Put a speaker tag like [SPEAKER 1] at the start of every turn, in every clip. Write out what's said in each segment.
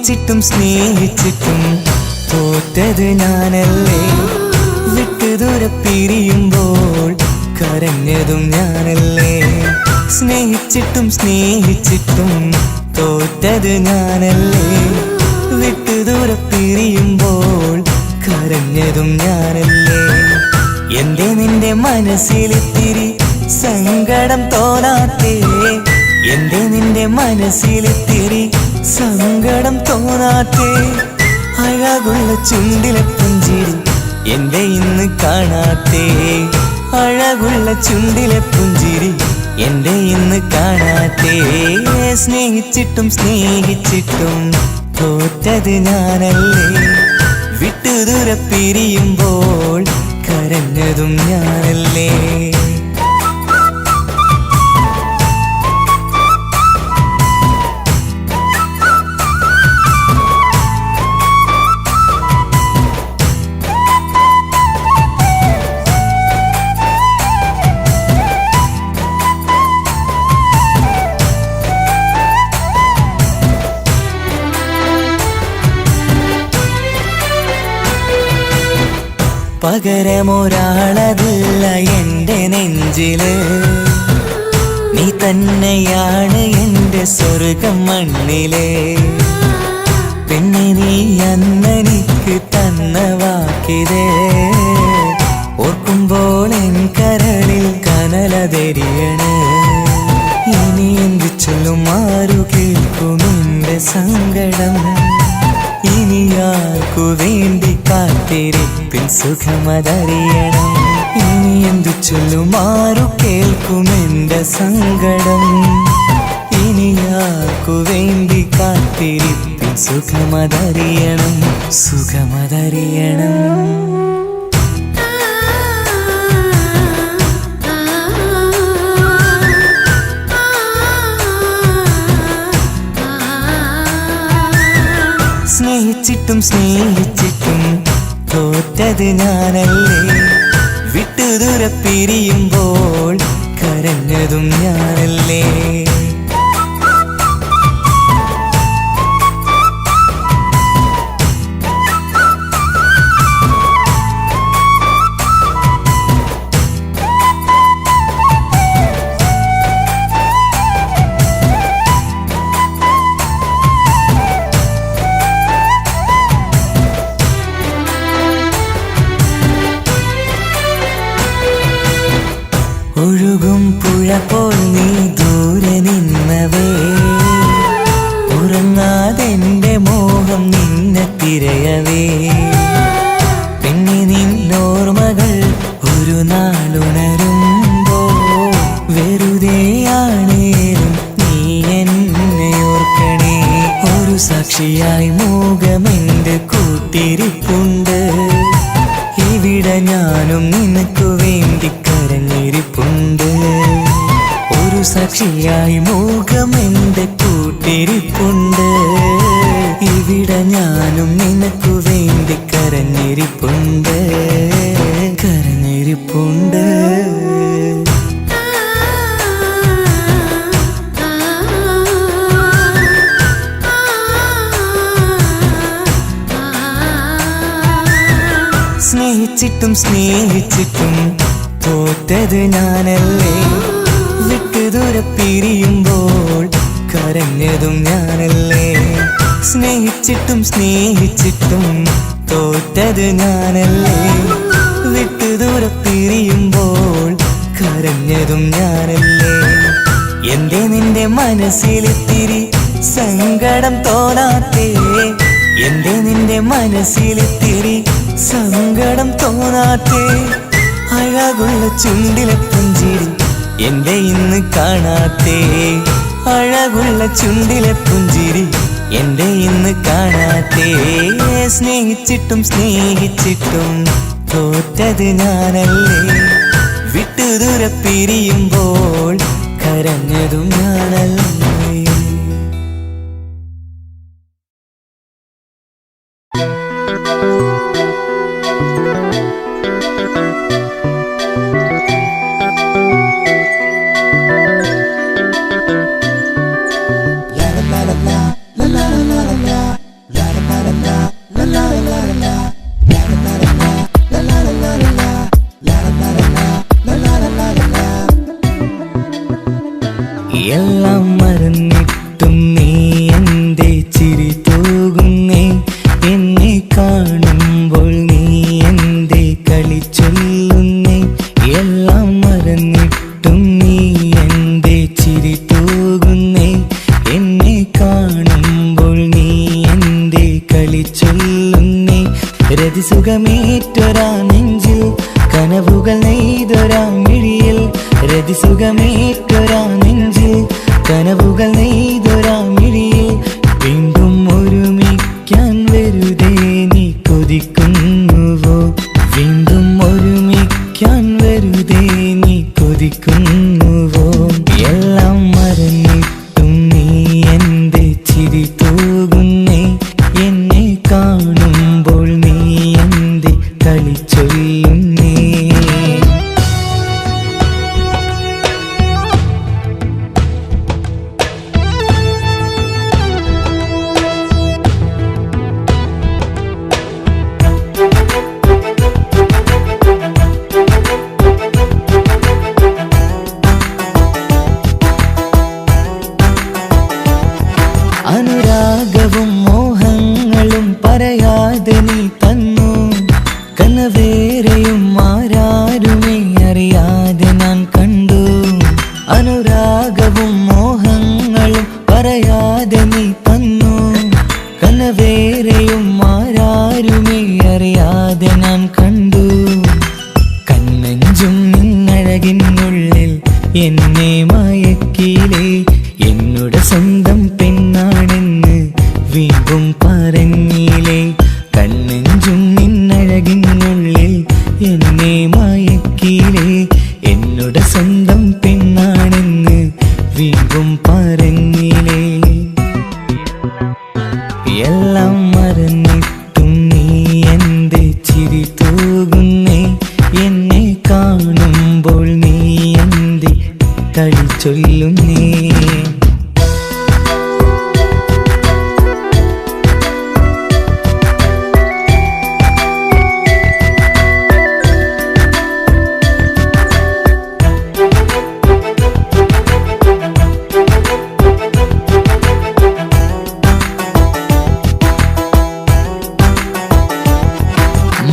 [SPEAKER 1] സ്നേഹിച്ചിട്ടും സ്നേഹിച്ചിട്ടും തോറ്റത് ഞാനല്ലേ. വിട്ടുദൂരെ പിരിയുമ്പോൾ കരഞ്ഞതും ഞാനല്ലേ. സ്നേഹിച്ചിട്ടും സ്നേഹിച്ചിട്ടും തോറ്റത് ഞാനല്ലേ. വിട്ടുദൂരെ പിരിയുമ്പോൾ കരഞ്ഞതും ഞാനല്ലേ. എന്തേ നിന്റെ മനസ്സിലിത്തിരി സങ്കടം തോന്നാത്തേ? എന്തേ നിന്റെ മനസ്സിലിത്തിരി സങ്കടം തോന്നാത്തേ? അഴകുള്ള ചുണ്ടിലെ പുഞ്ചിരി എന്റെ ഇന്ന് കാണാത്തേ. അഴകുള്ള ചുണ്ടിലെ പുഞ്ചിരി എന്റെ ഇന്ന് കാണാത്തേ. സ്നേഹിച്ചിട്ടും സ്നേഹിച്ചിട്ടും തോറ്റത് ഞാനല്ലേ. വിട്ടുദൂരെ പിരിയുമ്പോൾ കരഞ്ഞതും ഞാനല്ലേ. പകരമൊരാളതില്ല എൻ്റെ നെഞ്ചില്. നീ തന്നെയാണ് എൻ്റെ സ്വർഗം മണ്ണിലെ. പിന്നെ നീ അന്നെനിക്ക് തന്ന വാക്കിതേ ഓർക്കുമ്പോൾ എൻ കരളിൽ കനലതെരിയണ്. ഇനി എന്ത് ചൊല്ലും ആരു കേൾക്കും എൻ്റെ സങ്കടം? ഇനി ആർക്കു വേണ്ടി കാത്തിരിപ്പിൻ സുഖമതറിയണം. ഇനി എന്തു ചൊല്ലും ആരു കേൾക്കും എൻ്റെ സങ്കടം? ഇനി ആർക്കു വേണ്ടി കാത്തിരിപ്പിൻ സുഖമതറിയണം, സുഖമതറിയണം. സ്നേഹിച്ചിട്ടും സ്നേഹിച്ചിട്ടും തോറ്റത് ഞാനല്ലേ. വിട്ടുദൂരെ പിരിയുമ്പോൾ കരഞ്ഞതും ഞാനല്ലേ. ഒഴുകും പുഴ പോൽ നീ ദൂരെ നിന്നവേ. ഉറങ്ങാതെന്റെ മോഹം നിന്നെ തിരയവേ. പിന്നെ നിന്നോർമ്മകൾ ഒരു നാളുണരുമ്പോ വെറുതെയാണേലും നീ എന്നെ ഓർക്കണേ. ഒരു സാക്ഷിയായി മോഹമെന്റെ കൂട്ടിരിപ്പുണ്ട്. ഇവിടെ ഞാനും നിനക്കു വേണ്ടി കരഞ്ഞിരിപ്പുണ്ട്. ഒരു സാക്ഷിയായി മോഹമെന്റെ കൂട്ടിരിപ്പുണ്ട്. ഇവിടെ ഞാനും നിനക്കു വേണ്ടി കരഞ്ഞിരിപ്പുണ്ട്, കരഞ്ഞിരിപ്പുണ്ട്. സ്നേഹിച്ചിട്ടും സ്നേഹിച്ചിട്ടും തോറ്റത് ഞാനല്ലേ. വിട്ടുദൂരെ പിരിയുമ്പോൾ കരഞ്ഞതും ഞാനല്ലേ. സ്നേഹിച്ചിട്ടും സ്നേഹിച്ചിട്ടും തോറ്റത് ഞാനല്ലേ. വിട്ടുദൂരെ പിരിയുമ്പോൾ കരഞ്ഞതും ഞാനല്ലേ. എന്തേ നിന്റെ മനസ്സിലിത്തിരി സങ്കടം തോന്നാത്തേ? എന്തേ നിന്റെ മനസ്സിലിത്തിരി സങ്കടം തോന്നാത്തേ? അഴകുള്ള ചുണ്ടിലെ പുഞ്ചിരി എന്റെ ഇന്ന് കാണാത്തേ. അഴകുള്ള ചുണ്ടിലെ പുഞ്ചിരി എന്റെ ഇന്ന് കാണാത്തേ. സ്നേഹിച്ചിട്ടും സ്നേഹിച്ചിട്ടും തോറ്റത് ഞാനല്ലേ. വിട്ടുദൂരെ പിരിയുമ്പോൾ കരഞ്ഞതും ഞാനല്ലേ. എല്ലാം മറന്നിട്ടും നീ എന്റെ ചിരി തൂകുന്നേ, എന്നെ കാണുമ്പോൾ നീ എന്റെ കളി ചൊല്ലുന്നേ. എല്ലാം മറന്നിട്ടും നീ എന്റെ ചിരി തൂകുന്നേ, എന്നെ കാണുമ്പോൾ നീ എന്റെ കളി ചൊല്ലുന്നേ. രതിസുഖമേറ്റൊരാ നെഞ്ചിൽ കനവുകൾ നെയ്തൊരാ മിഴിയിൽ, രതിസുഖമേറ്റൊരാ നെഞ്ചിൽ കനവുകൾ നെയ്തൊരാ മിഴിയിൽ. വീണ്ടും ഒരുമിക്കാൻ വെറുതെ നീ കൊതിക്കുന്നുവോ, വീണ്ടും ഒരുമിക്കാൻ വെറുതെ നീ കൊതിക്കുന്നുവോ. എല്ലാം മറന്നിട്ടും നീ എന്റെ ചിരി തൂകുന്നേ, എന്നെ കാണുമ്പോൾ നീ എന്റെ കളി ചൊല്ലുന്നേ. അനുരാഗവും മോഹങ്ങളും പറയാതെ നീ തന്നു, കനവേറെയും ആരാരുമേ അറിയാതെ ഞാൻ കണ്ടു. അനുരാഗവും മോഹങ്ങളും പറയാതെ നീ തന്നു, കനവേറെയും ആരാരുമേ അറിയാതെ ഞാൻ കണ്ടു. കണ്ണഞ്ചും നിന്നഴകിനുള്ളിൽ എന്നെ മയക്കിലേ, എന്നോട് സ്വന്തം പെണ്ണാണെന്ന് വീണ്ടും പറഞ്ഞില്ലേ. കണ്ണെഞ്ചും നിന്നഴകിനുള്ളിൽ എന്നെ മയക്കിലേ, എന്നോട് സ്വന്തം പെണ്ണാണെന്ന് വീണ്ടും പറഞ്ഞില്ലേ. എല്ലാം മറന്നിട്ടും നീ എന്റെ ചിരി തൂകുന്നേ, എന്നെ കാണുമ്പോൾ നീ എന്റെ കളി ചൊല്ലുന്നേ.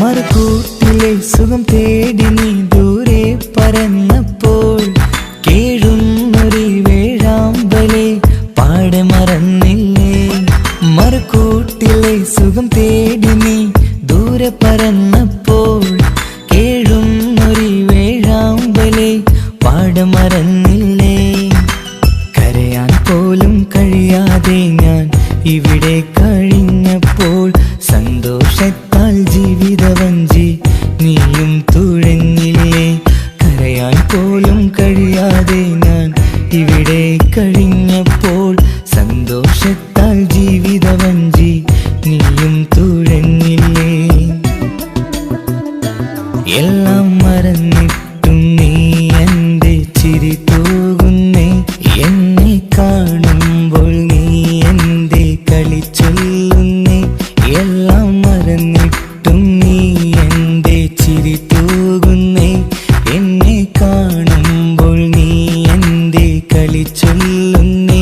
[SPEAKER 1] മറുകൂട്ടിലെ സുഖം തേടി നീ ദൂരെ പറന്നപ്പോൾ, കേഴുന്നൊരു വേഴാമ്പലെ പാടെ മറന്നില്ലേ. മറുകൂട്ടിലെ സുഖം തേടി നീ ദൂരെ പറന്നപ്പോൾ, കേഴുന്നൊരു വേഴാമ്പലെ പാടെ മറന്നില്ലേ. കരയാൻ പോലും കഴിയാതെ ഞാൻ ഇവിടെ കഴിഞ്ഞപ്പോൾ, സന്തോഷത്താൽ ജീവിതവഞ്ചി നീയും തുഴഞ്ഞില്ലേ. കരയാൻ പോലും കഴിയാതെ ഞാൻ ഇവിടെ കഴിഞ്ഞപ്പോൾ, സന്തോഷത്താൽ ജീവിതവഞ്ചി നീയും തുഴഞ്ഞില്ലേ. എല്ലാം മറന്നിട്ടും നീ എന്റെ ചിരി തൂകുന്നേ, എന്നെ കാണുമ്പോൾ നീ എന്റെ കളി ചൊല്ലുന്നേ. എല്ലാം മറന്നിട്ടും നീ എന്റെ ചിരി തൂകുന്നേ, എന്നെ കാണുമ്പോൾ നീ എന്റെ കളി ചൊല്ലുന്നേ.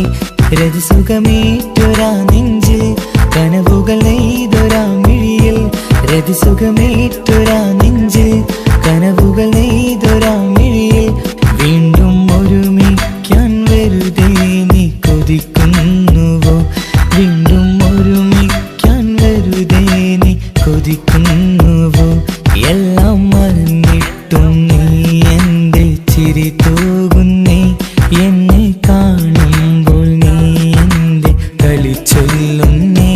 [SPEAKER 1] രതിസുഖമേറ്റൊരാ നെഞ്ചിൽ കനവുകൾ നെയ്തൊരാ മിഴിയിൽ, രതിസുഖമേറ്റൊരാ നെഞ്ചിൽ കനവുകൾ നെയ്തൊരാ മിഴിയിൽ. വീണ്ടും ഒരുമിക്കാൻ വെറുതെ നീ കൊതിക്കുന്നുവോ, വീണ്ടും ഒരുമിക്കാൻ വെറുതെ നീ കൊതിക്കുന്നുവോ. എല്ലാം മറന്നിട്ടും നീ എന്റെ ചിരി തൂകുന്നേ, എന്നെ കാണുമ്പോൾ നീ എന്റെ കളി ചൊല്ലുന്നേ.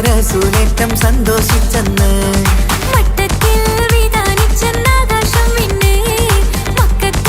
[SPEAKER 2] റസൂലേറ്റം സന്തോഷിച്ചെന്ന്
[SPEAKER 3] മട്ടത്തിൽ വിധാനിച്ചെന്നാകാശം പിന്നെ മക്കത്ത്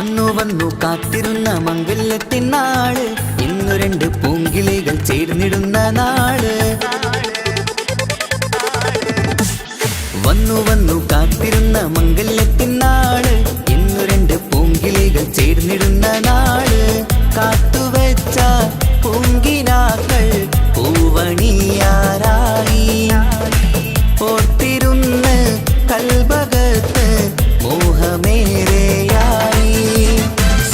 [SPEAKER 1] വന്നു വന്നു കാത്തിരുന്ന മംഗല്യത്തിൻ നാള്, ഇന്നു രണ്ട് പൂങ്കിളികൾ ചേർന്നിടുന്ന നാള്. വന്നു വന്നു കാത്തിരുന്ന മംഗല്യത്തിൻ നാള്, ഇന്നു രണ്ട് പൂങ്കിളികൾ ചേർന്നിടുന്ന നാള്. കാത്തുവെച്ച പൂങ്കിനാക്കൾ പൂവണിയാരായി, ഓർത്തിരുന്ന് കൽബകത്ത് മോഹമേറെയായി.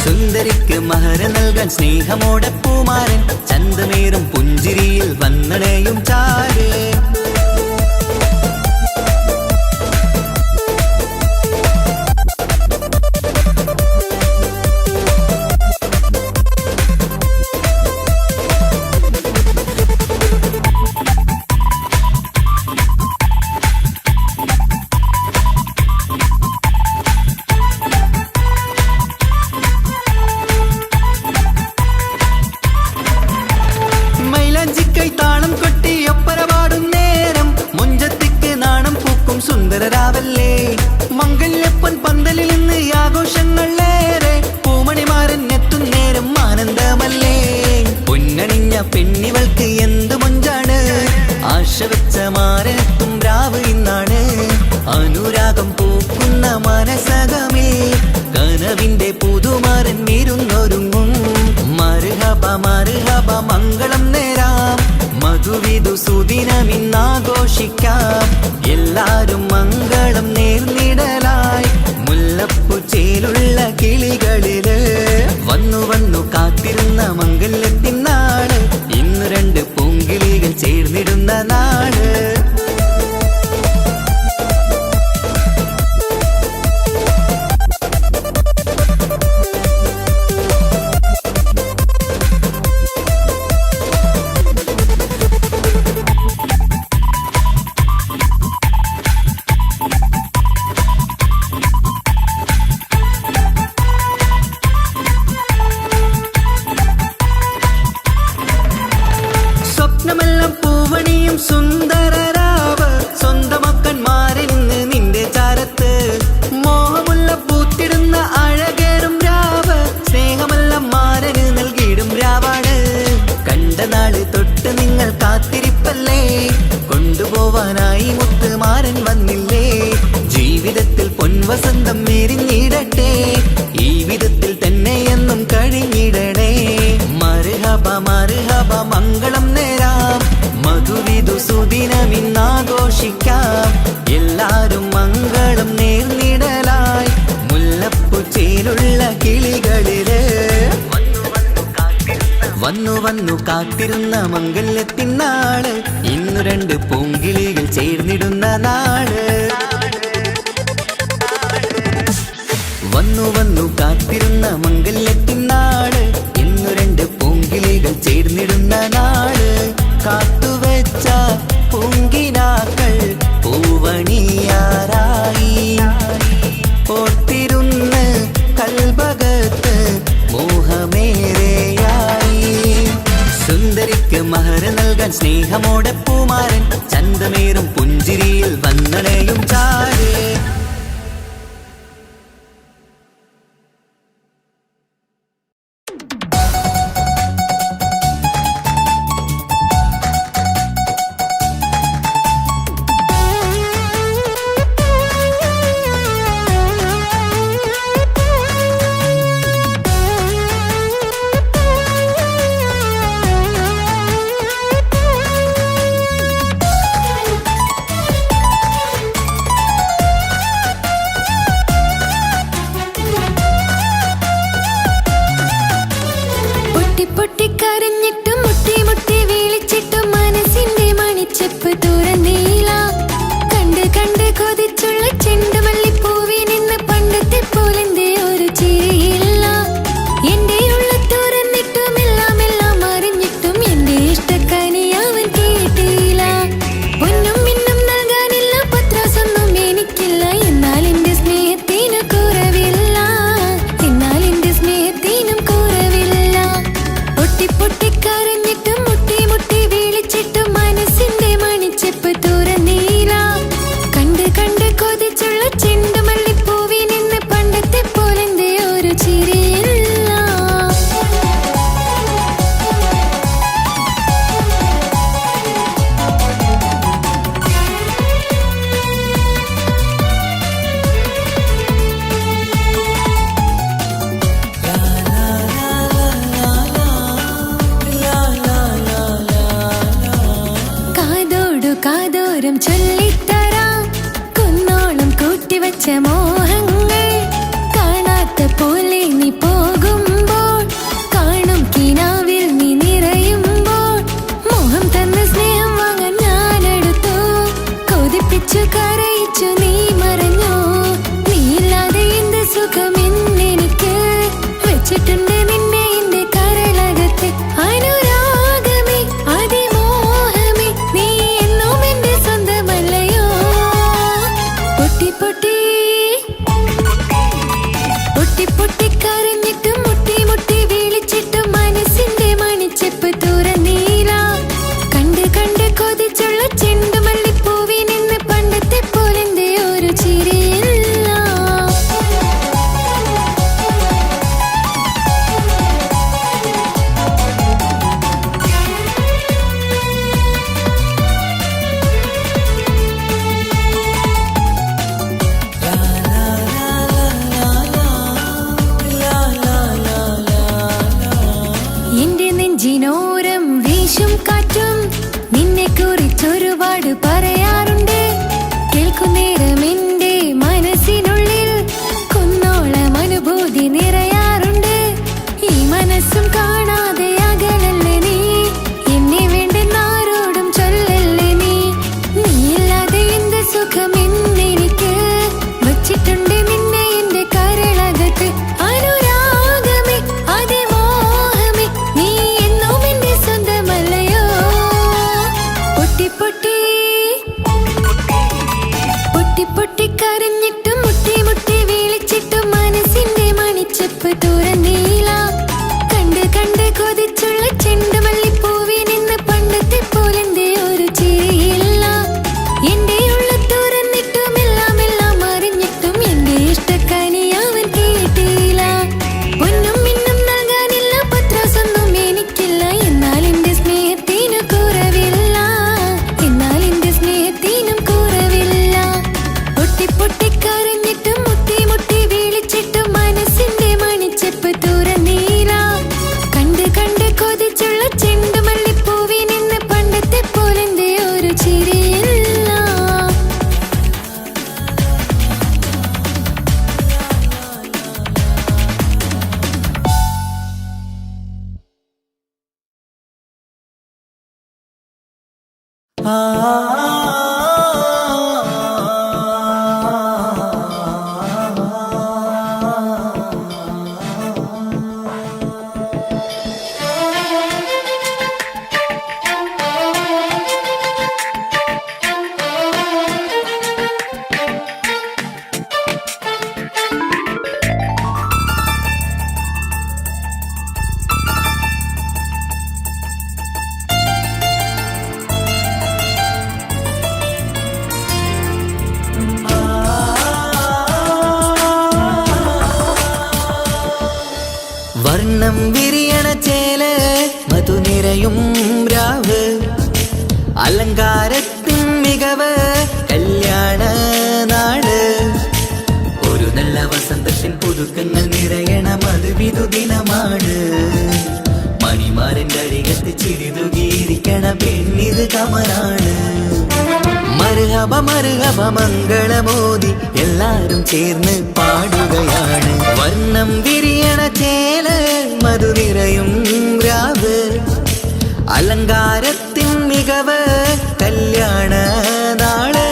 [SPEAKER 1] സുന്ദരിക്ക് മഹർ നൽകാൻ സ്നേഹമോടെ പൂമാരൻ, ചന്തമേറും പുഞ്ചിരിയിൽ വന്നണയും ചാര്. താളം കൊട്ടി ഒപ്പര പാടും നേരം, മുഞ്ചത്തിക്ക് നാണം പൂക്കും സുന്ദരരാവല്ലേ. മംഗല്യപ്പൻ പന്തലിൽ നിന്ന് ആഘോഷങ്ങളേറെ, പൂമണിമാരൻ എത്തും നേരം ആനന്ദമല്ലേ. പൊന്നണിഞ്ഞ പെണ്ണിവൾക്ക് എന്ത് മൊഞ്ചാണ്, ആശ വെച്ച മാരനെത്തും രാവ് ഇന്നാണ്. അനുരാഗം പൂക്കുന്ന മനസകമേ, കനവിന്റെ പുതുമാരൻ വീരുന്നൊരുങ്ങും. മർഹബ മർഹബ മംഗളം നേരാം, മധുവിധു സുദിനമിന്നാഘോഷിക്കാം. എല്ലാരും മംഗളം നേർന്നിടലായി, മുല്ലപ്പൂ ചേലുള്ള കിളികളില്. വന്നു വന്നു കാത്തിരുന്ന മംഗല്യത്തിൻ നാള്, ഇന്ന് രണ്ട് പൂങ്കിളികൾ ചേർന്നിടുന്ന നാള്. സ്വപ്നമെല്ലാം പൂവണിയും സുന്ദരരാവ്, സ്വന്തമക്കന്മാരിന്ന് നിന്റെ ചാരത്ത്. മോഹമുള്ള പൂത്തിടുന്ന അഴകേറും രാവ്, സ്നേഹമെല്ലാം മാരന് നൽകിയിടും രാവാണ്. കണ്ട നാള് തൊട്ട് നിങ്ങൾ കാത്തിരിപ്പല്ലേ, കൊണ്ടുപോവാനായി മുത്തുമാരൻ വന്നില്ലേ. ജീവിതത്തിൽ പൊൻവസന്തം എരിഞ്ഞിടട്ടെ, ഈ വിധത്തിൽ തന്നെ എന്നും കഴിഞ്ഞിടണേ. മർഹബ മർഹബ മംഗളം നേരാം, മധുവിധു സുദിനമിന്നാഘോഷിക്കാം. എല്ലാരും മംഗളം നേർന്നിടലായി, മുല്ലപ്പൂ ചേലുള്ള കിളികളില്. വന്നു വന്നു കാത്തിരുന്ന മംഗല്യത്തിൻ നാള്, ഇന്നു രണ്ട് പൂങ്കിളികൾ ചേർന്നിടുന്ന നാള്. വന്നു വന്നു കാത്തിരുന്ന മംഗല്യത്തിൻ നാള്, ഇന്നു രണ്ട് പൂങ്കിളികൾ ചേർന്നിടുന്ന നാള്. കാത്തുവെച്ച പൂങ്കിനാക്കൾ പൂവണിയാരായി, ഓർത്തിരുന്ന് കൽബകത്ത് മോഹമേറെയായി. സുന്ദരിക്ക് മഹർ നൽകാൻ സ്നേഹമോടെ പൂമാരൻ, ചന്തമേറും പുഞ്ചിരിയിൽ വന്നണയും ചാര്.
[SPEAKER 2] മോഹങ്ങൾ കാണാത്ത പോലെ നീ പോകുമ്പോൾ കാണും കിനാവിൽ നീ നിറയുമ്പോൾ മോഹം തന്ന സ്നേഹം വാങ്ങാൻ ഞാനെടുത്തു കൊതിപ്പിച്ചു കരയിച്ചു നീ മറഞ്ഞു നീയില്ലാതെ എന്ത് സുഖം എന്നെനിക്ക് വെച്ചിട്ടുണ്ട് നിന്നെ എന്റെ കരളകത്ത് അനുരാഗമേ അതിമോഹമേ നീ എന്നും എന്റെ സ്വന്തമല്ലയോ പൊട്ടി പൊട്ടി പൊട്ടി പൊട്ടി കരഞ്ഞിട്ടും മുട്ടി മുട്ടി വിളിച്ചിട്ടും മനസ്സിന്റെ മണിച്ചെപ്പ് തുറന്നീല കണ്ട് കണ്ട് കൊതിച്ചുള്ള ചെണ്ടുമല്ലിപ്പൂവിൽ നിന്ന് പണ്ടത്തെ പോലെന്റെ ഒരു ചിരിയില്ല എന്റെ നെഞ്ചിനോരം വീശും കാറ്റും നിന്നെ കുറിച്ചൊരുപാട് പറയാറുണ്ട് കേൾക്കുന്നേരം എന്റെ മനസ്സിനുള്ളിൽ കുന്നോളം അനുഭൂതി നിറയാറുണ്ട് ഈ മനസ്സും കാണാതെ അകലല്ലേ നീ എന്നെ വേണ്ടെന്നാരോടും ചൊല്ലല്ലേ നീ നീയില്ലാതെ എന്ത് സുഖം എന്നെനിക്ക് വച്ചിട്ടുണ്ട് നിന്നെ എന്റെ കരളകത്ത് അനുരാഗമേ അതിമോഹമേ നീ എന്നും എന്റെ സ്വന്തമല്ലയോ പൊട്ടി പൊട്ടി പൊട്ടി പൊട്ടി കരഞ്ഞിട്ടും മുട്ടി മുട്ടി വിളിച്ചിട്ടും മനസ്സിന്റെ മണിച്ചെപ്പ് തുറന്നീല കണ്ട് കണ്ട് കൊതിച്ചുള്ള ചെണ്ടുമല്ലിപ്പൂവിൽ നിന്ന് പണ്ടത്തെ പോലെന്റെ ഒരു ചിരിയില്ല എന്റെ ഉള്ളിൽ തുറന്നിട്ടും എല്ലാം എല്ലാം അറിഞ്ഞിട്ടും എന്റെ ഇഷ്ടക്കനി അവൻ കേട്ടില്ല പൊന്നും മിന്നും നൽകാനില്ല പത്രാസൊന്നും എനിക്കില്ല എന്നാൽ എന്റെ സ്നേഹത്തിനു കുറവില്ല എന്നാൽ എന്റെ സ്നേഹത്തിനും കുറവില്ല പൊട്ടി പൊട്ടി കരഞ്ഞിട്ടും മുട്ടി മുട്ടി വിളിച്ചിട്ടും മനസ്സിന്റെ മണിച്ചെപ്പ് തുറന്നീല കണ്ട് കണ്ട് കൊതിച്ചുള്ള ചെണ്ടുമല്ലിപ്പൂവിൽ നിന്ന് പണ്ടത്തെ പോലെന്റെ ഒരു ചിരിയില്ല
[SPEAKER 1] വർണ്ണം വിരിയണ ചേല് മധുനിരയും രാവ് അലങ്കാരത്തിൻ മികവ് കല്യാണ നാട് ഒരു നല്ല വസന്തത്തിൻ പുതുക്കങ്ങൾ നിറയണ മധുവിധു ദിനമാണ് മണിമാരന്റെ അരികത്ത് ചിരിതുകീരിക്കണ പെണ്ണിത് കമലാണ് മർഹബ മർഹബ മംഗളമോദി എല്ലാരും ചേർന്ന് പാടുകയാണ് വർണ്ണം വിരിയണ ചേല് മധുനിരയും രാവ് അലങ്കാരത്തിൻ മികവ് കല്യാണ നാള്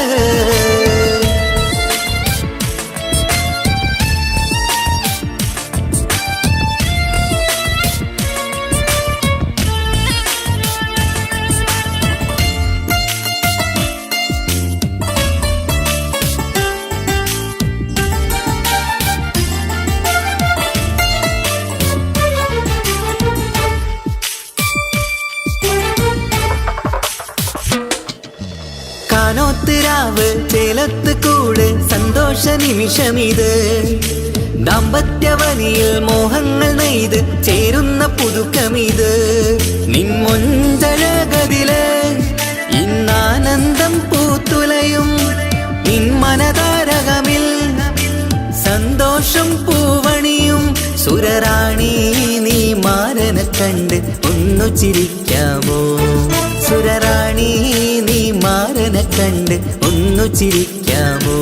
[SPEAKER 1] കാനോത്തിരാവ് ചേലത്ത് കൂട് സന്തോഷ നിമിഷമിത് ദാമ്പത്യവനിയിൽ മോഹങ്ങൾ നെയ്ത് ചേരുന്ന പുതുക്കമിത് നിൻമൊഞ്ചഴകതില് ഇന്നാനന്ദം പൂത്തുലയും നിൻമനതാരകമിൽ സന്തോഷം പൂവണിയും സുരറാണി നീ മാരനെ കണ്ട് ഒന്നു ചിരിക്കാമോ സുരറാണി നീ മാരനെ കണ്ട് ഒന്നു ചിരിക്കാമോ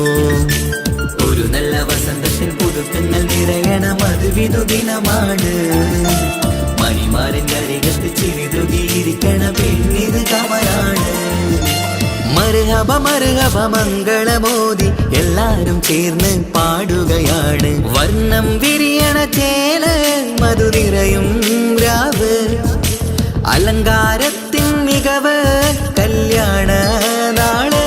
[SPEAKER 1] ഒരു പുതുക്കങ്ങൾ നിറയണം അത് വിധുദിനമാണ് മണിമാരൻ്റെ അരികത്ത് ചിരിതുകിയിരിക്കണ പെണ്ണിത് കമലാണ് മർഹബ മർഹബ മംഗളമോദി എല്ലാരും ചേർന്ന് പാടുകയാണ് വർണ്ണം വിരിയണ ചേല മധു നിറയും രാവ് അലങ്കാരത്തിൻ മികവ് കല്യാണ നാള്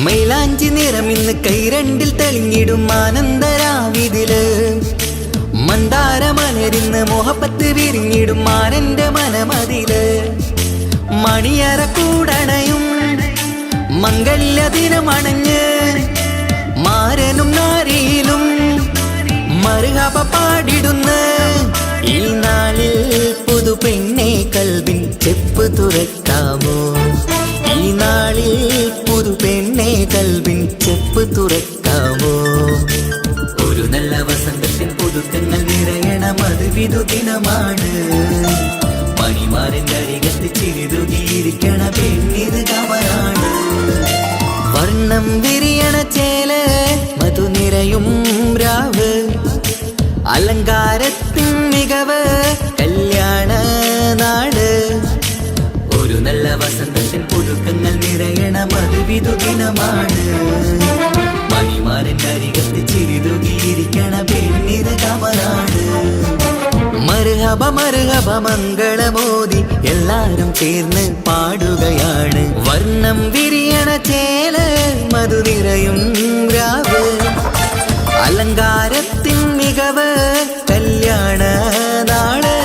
[SPEAKER 1] മൈലാഞ്ചി നിറമിന്ന് കൈരണ്ടിൽ തെളിഞ്ഞിടും ആനന്ദരാവിതില് മന്ദാര മലരിന്ന് മോഹപ്പത്ത് വിരിഞ്ഞിടും മാനന്റെ മനമതില് മണിയറ കൂടണയും മംഗല്യ ദിനമണഞ്ഞ് മാരനും നാരിയിലും മറുഹബ പാടിടുന്ന ഈ നാളിൽ പുതു പെണ്ണെ കൽവിൻ ചെപ്പ് തുറക്കാമോ ഈ നാളിൽ പുതു പെണ്ണെ കൽവിൻ ചെപ്പ് തുറക്കാമോ ഒരു നല്ല വസന്തത്തിൻ പുതുക്കങ്ങൾ നിറയണം അത് വിധുദിനമാണ് മണിമാരൻ്റെ അരികത്ത് ചിരിതുകിയിരിക്കണ പെണ്ണിത് കമലാണ് വർണ്ണം വിരിയണ ചേല മധു നിറയും രാവ് അലങ്കാരത്തിൻ മികവ് കല്യാണ നാട് ഒരു നല്ല വസന്തത്തിൻ പുതുക്കങ്ങൾ നിറയണം അത് വിധുദിനമാണ് മണിമാരൻ്റെ അരികത്ത് ചിരിതുകിയിരിക്കണ പെണ്ണിത് കമലാണ് മർഹബ മർഹബ മംഗളമോദി എല്ലാരും ചേർന്ന് പാടുകയാണ് വർണ്ണം വിരിയണ ചേല മധു നിറയും രാവ് അലങ്കാരത്തിൻ മികവ് കല്യാണ നാള്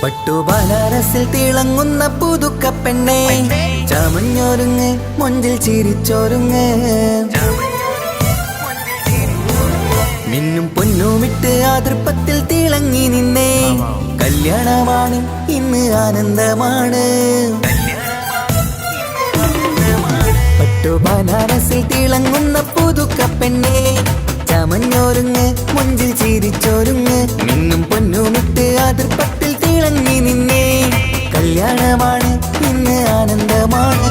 [SPEAKER 1] പട്ടുബനാരസിൽ തിളങ്ങുന്ന പുതുക്കപ്പെണ്ണേ ചമഞ്ഞൊരുങ്ങ് മൊഞ്ചിൽ ചിരിച്ചൊരുങ്ങ് മിന്നും പൊന്നുമിട്ട് ആതൃപ്പത്തിൽ തിളങ്ങി നിന്നേ കല്യാണമാണ് ഇന്ന് ആനന്ദമാണ് പട്ടുബനാരസിൽ തിളങ്ങുന്ന പുതുക്കപ്പെണ്ണേ ചമഞ്ഞൊരുങ്ങ് മൊഞ്ചിൽ ചിരിച്ചൊരുങ്ങ് മിന്നും പൊന്നുമിട്ട് ആതൃപ്പത്തിൽ തിളങ്ങി നിന്നേ കല്യാണമാണ് ഇന്ന് ആനന്ദമാണ്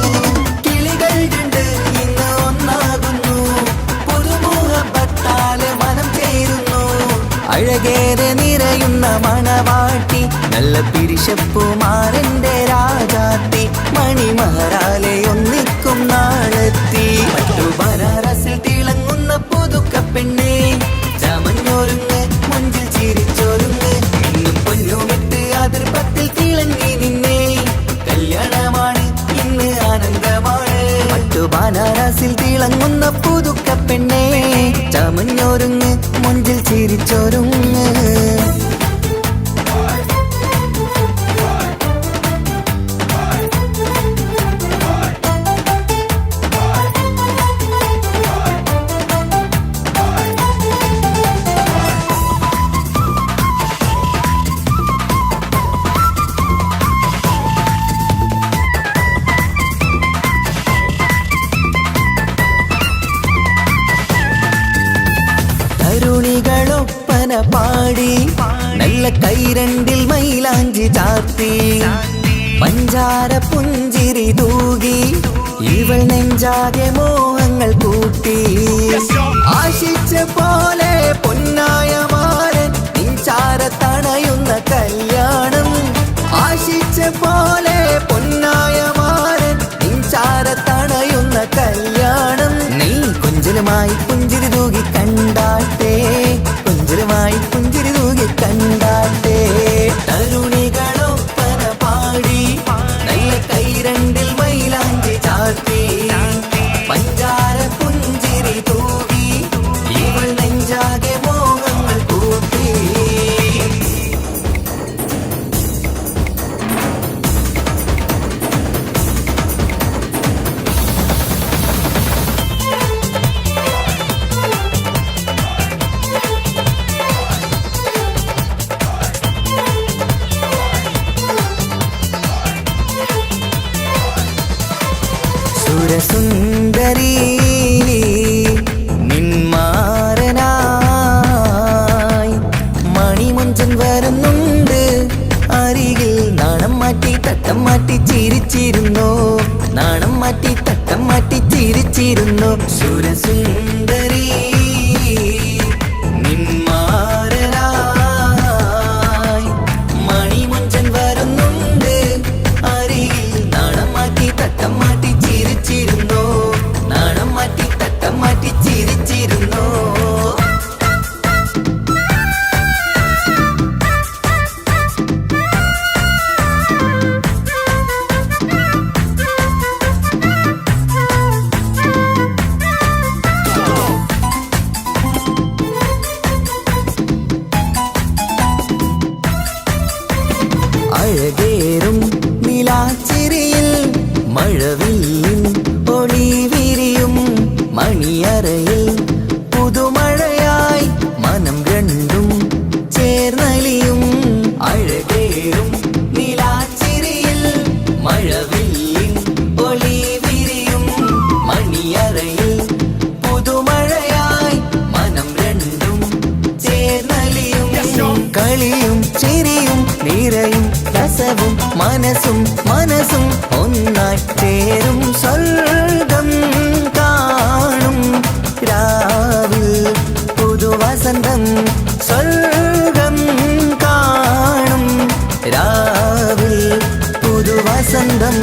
[SPEAKER 1] കിളികൾ കണ്ട് ഇന്ന് ഒന്നാകുന്നു പുതുമുഖത്താല് മനം ചേരുന്നു അഴകേറെ നിറയുന്ന മണവാട്ടി നല്ല പിരിശപ്പുമാരന്റെ രാജാത്തി മണിമഹാരാലെ ഒന്നിക്കും നാളെത്തി പട്ടുബനാരസിൽ തിളങ്ങുന്ന പുതുക്കപ്പെണ്ണേ ചമഞ്ഞൊരുങ്ങ് മൊഞ്ചിൽ ചിരിച്ചൊരുങ്ങ് ഇന്നും പൊന്നുമിട്ട് അതിർപ്പത്തിൽ തിളങ്ങി നിന്നേ കല്യാണമാണ് ഇന്ന് ആനന്ദമാണ് പട്ടുബനാരസിൽ തിളങ്ങുന്ന പുതുക്കപ്പെണ്ണേ ചമഞ്ഞൊരുങ്ങ് മൊഞ്ചിൽ ചിരിച്ചൊരുങ്ങ് തരുണികളൊപ്പന പാടി നല്ല കൈരണ്ടിൽ മൈലാഞ്ചി ചാർത്തി പഞ്ചാര പുഞ്ചിരി തൂകി ഇവൾ നെഞ്ചാകെ മോഹങ്ങൾ കൂട്ടി ആശിച്ച പോലെ പൊന്നായ മാരൻ നിൻചാര തണയുന്ന കല്യാണം ആശിച്ച പോലെ പൊന്നായ മാരൻ നിൻചാര തണയുന്ന കല്യാണം നീ കൊഞ്ചലുമായി പുഞ്ചിരി തൂകി കണ്ടാട്ടെ കൊഞ്ചലുമായി പുഞ്ചിരി തൂകി കണ്ടാട്ടെ തരുണികളൊപ്പന പാടി നല്ല കൈരണ്ടിൽ മൈലാഞ്ചി ചാർത്തി പഞ്ചാര പുഞ്ചിരി തൂകി ഇവൾ നെഞ്ചാകെ മോഹങ്ങൾ കൂട്ടി സുരസുന്ദരി നിന്മാരനായി മണിമുഞ്ചൻ വരുന്നുണ്ട് അരികിൽ നാണം മാറ്റി തട്ടം മാറ്റി ചിരിച്ചിരുന്നു നാണം മാറ്റി തട്ടം മാറ്റി ചിരിച്ചിരുന്നു സുരസുന്ദരി നിന്മാരനായി മണിമുഞ്ചൻ വരുന്നുണ്ട് അരികിൽ നാണം മാറ്റി തട്ടം മാറ്റി ചിരിച്ചിരുന്നു നാണം മാറ്റി തട്ടം മാറ്റി ചിരിച്ചിരുന്നു അഴകേറും നിലാച്ചിരിയിൽ മഴവില്ലിൻ ഒളി വിരിയും മണിയറയിൽ പുതുമഴയായി മനം രണ്ടും ചേർന്നലിയും അഴകേറും നിലാച്ചിരിയിൽ മഴവില്ലിൻ ഒളി വിരിയും മണിയറയിൽ പുതുമഴയായി മനം രണ്ടും ചേർന്നലിയും കളിയും ചിരിയും നിറയും രസവും മനസ്സും മനസ്സും ഒന്നായി ചേരും സ്വർഗം കാണും രാവിൽ പുതുവസന്തം സ്വർഗം കാണും രാവിൽ പുതുവസന്തം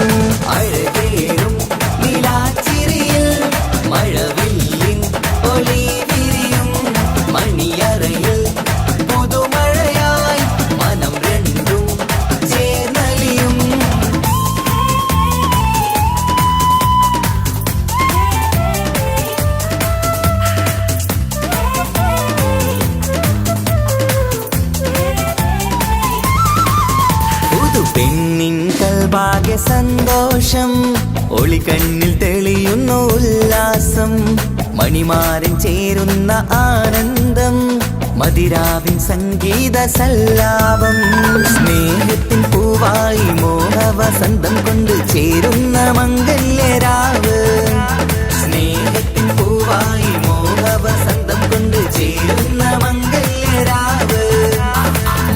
[SPEAKER 1] അഴകേറും നിലാച്ചിരിയിൽ മഴവില്ലിൻ ഒളി വിരിയും പെണ്ണിൻ കൽഭാഗ്യ സന്തോഷം, ഒളികണ്ണിൽ തെളിയുന്നു ഉല്ലാസം, മണിമാരൻ ചേരുന്ന ആനന്ദം, മതിരാവിൻ സംഗീത സല്ലാപം. സ്നേഹത്തിൻ പൂവായി മോഹവസന്തം കൊണ്ട് ചേരുന്ന മംഗല്യരാവ്. സ്നേഹത്തിൻ പൂവായി മോഹവസന്തം കൊണ്ട് ചേരുന്ന മംഗല്യരാവ്.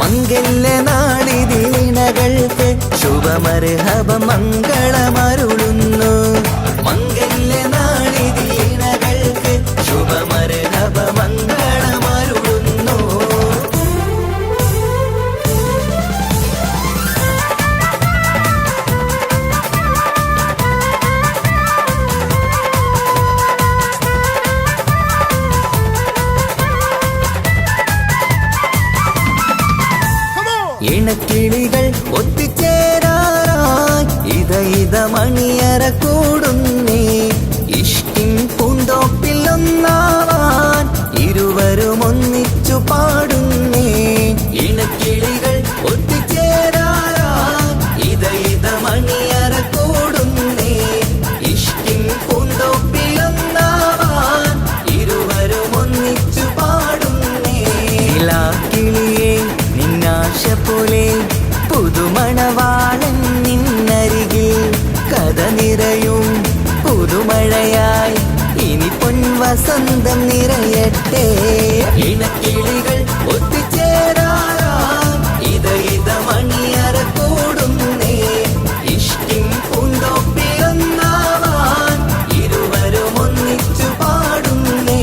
[SPEAKER 1] മംഗല്യ നാളിതീണകൾക്ക് ശുഭമർഹബ മംഗളമരുളുന്നു. മംഗല്യ നാളിതീണകൾക്ക് ശുഭമർഹബ മംഗളമരുളുന്നു. ഇണക്കിളികൾ ഒത്തുചേരാറായി ഇത മണിയറ കൂടുന്നേ. ഇഷ്കിൻ പൂന്തോപ്പിൽ ഒന്നാവാൻ ഇരുവരും ഒന്നിച്ചു പാടുന്നേ. ഇണക്കിളികൾ ഒത്തുചേരാറായി ഇത മണിയറ കൂടുന്നേ. ഇഷ്കിൻ പൂന്തോപ്പിൽ ഒന്നാവാൻ ഇരുവരും ഒന്നിച്ചു പാടുന്നേ. കിളിയേ നിന്നാശ പോലെ പുതുമണവാളൻ നിന്നരികിൽ കഥ നിറയും പുതുമഴയായി ഇനി പൊൻവസന്തം നിറയട്ടെ. ഇണക്കിളികൾ ഒത്തുചേരാറായി ഇത മണിയറ കൂടുന്നേ. ഇഷ്കിൻ പൂന്തോപ്പിലൊന്നാവാൻ ഇരുവരും ഒന്നിച്ചു പാടുന്നേ.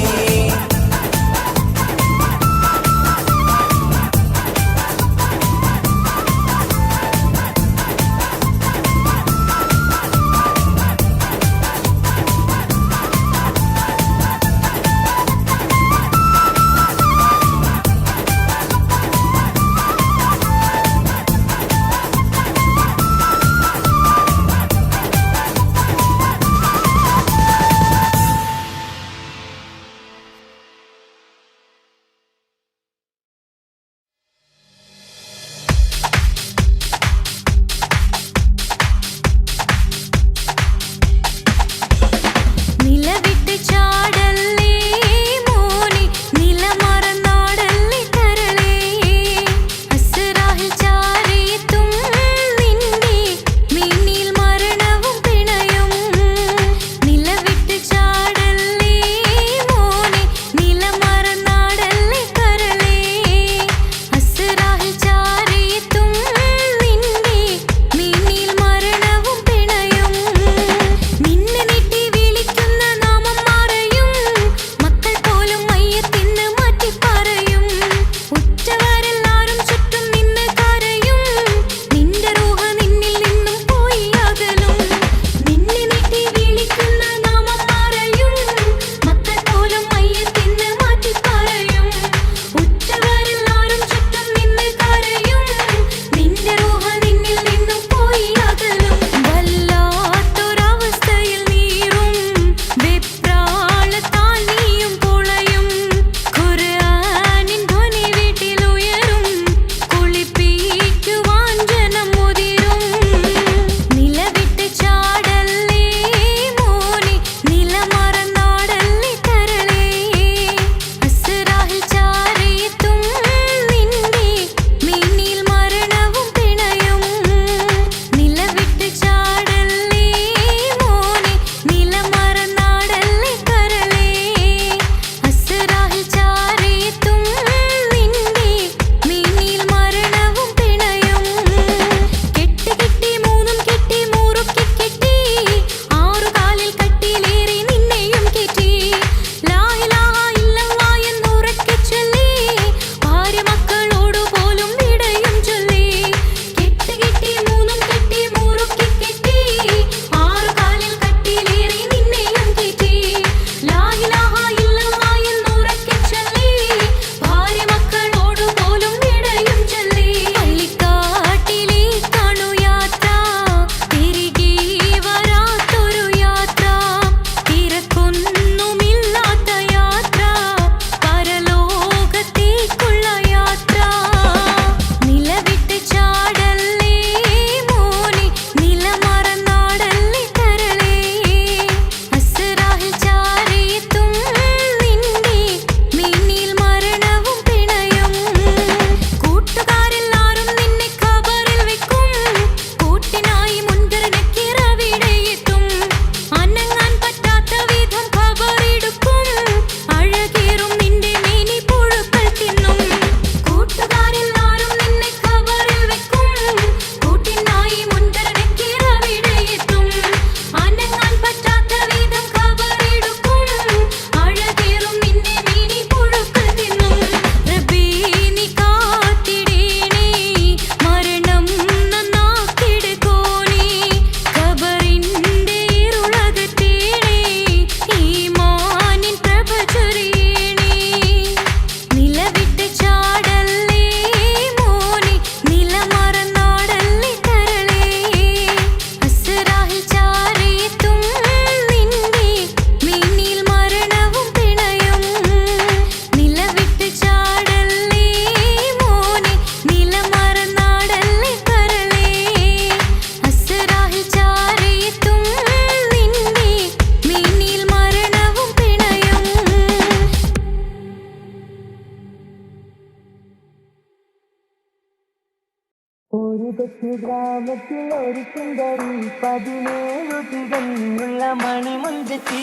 [SPEAKER 1] ഒരു കൊച്ചു ഗ്രാമത്തിൽ ഒരു സുന്ദരി 17 തികഞ്ഞുള്ള മണിമുഞ്ചത്തി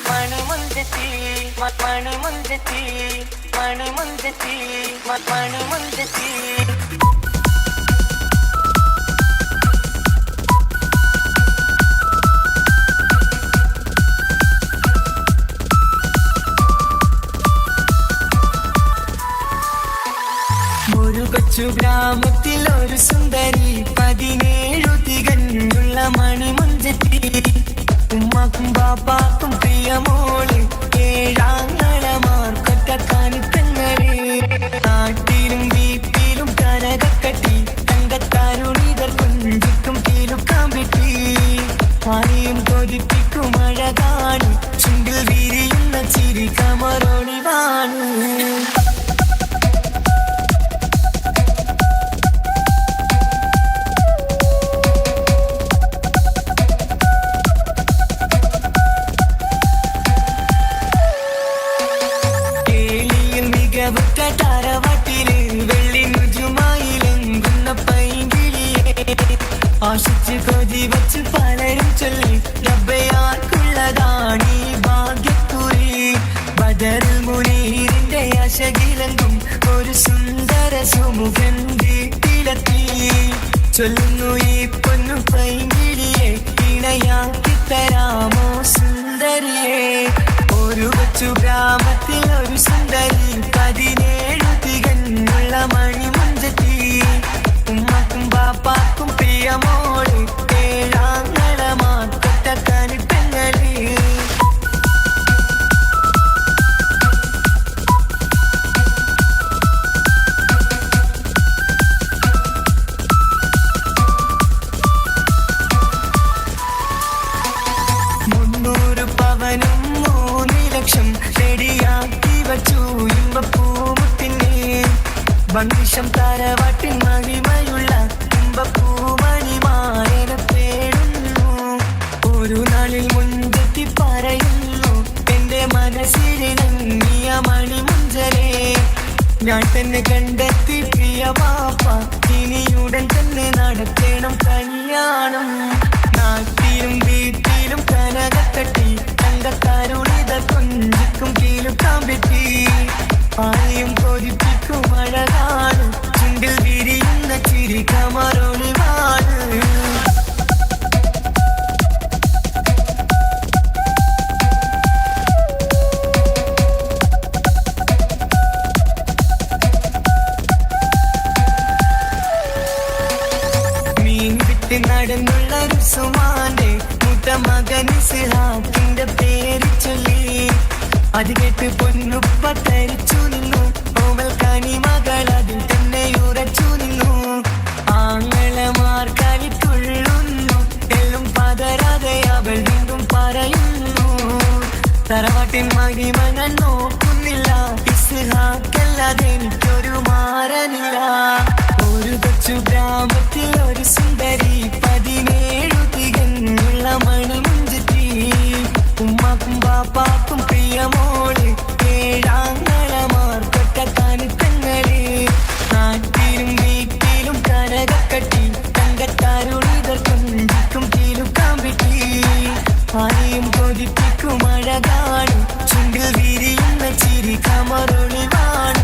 [SPEAKER 1] മണിമുഞ്ചത്തി മണിമുഞ്ചത്തി മണിമുഞ്ചത്തി മണിമുഞ്ചത്തി. ഒരു കൊച്ചു ഗ്രാമത്തിൽ ഒരു സുന്ദരി 17 തികഞ്ഞുള്ള മണിമുഞ്ചത്തി. ഉമ്മാക്കും ബാപ്പാക്കും പ്രിയമോള്, ഏഴാങ്ങളമാർക്കൊറ്റക്കാനിത്തങ്ങള്. നാട്ടിലും വീട്ടിലും കനകക്കട്ടി, തങ്കത്താരുണിതർ കുഞ്ചിക്കും കീലുക്കാമ്പിട്ടി. ആരെയും കൊതിപ്പിക്കും അഴകാണ്, ചുണ്ടിൽ വിരിയുന്ന ചിരി കമറൊളിവാണ്. തറവാട്ടില് വെള്ളി നുജുമായിലെങ്കുന്ന പൈങ്കിളിയെ ആശിച്ച് കൊതി വച്ച് പലരും ചൊല്ലി, റബ്ബയാർക്കുള്ളതാണീ ഭാഗ്യക്കുറി. ബദറുൽ മുനീറിന്റെ ആശകിലെങ്കും ഒരു സുന്ദര സുമുഖൻ വീട്ടിലെത്തി. ചൊല്ലുന്നു ഈ പൊന്നു പൈങ്കിളിയെ, ഇണയാക്കി തരാമോ സുന്ദരിയെ. ഒരു കൊച്ചു ഗ്രാമത്തിൽ ഒരു സുന്ദരി 17 തികഞ്ഞുള്ള മണിമുഞ്ചത്തി. ഉമ്മക്കും ബാപ്പാക്കും പ്രിയമോള്, ഏഴാങ്ങളമാർക്കൊറ്റക്കാനിത്തങ്ങള്. പവനും 3 ലക്ഷം റെഡിയാക്കി വച്ചു ഇമ്പപ്പൂമുത്തിനെ. വണ്ടിഷം തറവാട്ടിൻ മഹിമയുള്ള ഇമ്പപ്പൂമണിമാരനെ തേടുന്നു. ഒരു നാളിൽ മുൻപെത്തി പറയുന്നു, എന്റെ മനസ്സിലിണങ്ങിയ മണിമുഞ്ചലേ. ഞാൻ തന്നെ കണ്ടെത്തി പ്രിയ പാപ്പ, ഇനിയുടൻ തന്നെ നടത്തണം കല്യാണം. നാട്ടിലും വീട്ടിലും കനകക്കട്ടി, തങ്കത്താരുണിത കുഞ്ചിക്കും കീലുക്കാമ്പിട്ടി. ആരെയും കൊതിപ്പിക്കും അഴകാണ്, ചുണ്ടിൽ വിരിയുന്ന ചിരി കമറൊളിവാണ്. മീൻ വിട്ട് നടന്നുള്ള റുസുമാന്റെ മൂത്ത മകൻ ഇസ്ഹാഖിന്റെ പേര് ചൊല്ലി. അത് കേട്ട് പൊന്നുപ്പ തരിച്ചു നിന്നു, ഓമൽ കനി മകൾ അതിൽ തന്നെ ഉറച്ചു നിന്നു. ആങ്ങളമാർ കളിത്തുള്ളുന്നു, എല്ലാം പതരാതെ അവൾ വീണ്ടും പറയുന്നു. തറവാട്ടിൻ മഹിമ ഞാൻ നോക്കുന്നില്ല, ഇസ്ഹാഖല്ലാതെ എനിക്കൊരു മാറനില്ല. ഒരു കൊച്ചു ഗ്രാമത്തിൽ ഒരു സുന്ദരി 17 തികഞ്ഞുള്ള മണിമുഞ്ചത്തി. ഉമ്മാക്കും ബാപ്പാക്കും പ്രിയമോള്, ഏഴാങ്ങളമാർക്കൊറ്റക്കാനിത്തങ്ങള്. നാട്ടിലും വീട്ടിലും കനകക്കട്ടി, തങ്കത്താരുണിതർ കുഞ്ചിക്കും കീലുക്കാമ്പിട്ടി. ആരെയും കൊതിപ്പിക്കും അഴകാണ്, ചുണ്ടിൽ വിരിയുന്ന ചിരി കമറൊളിവാണ്.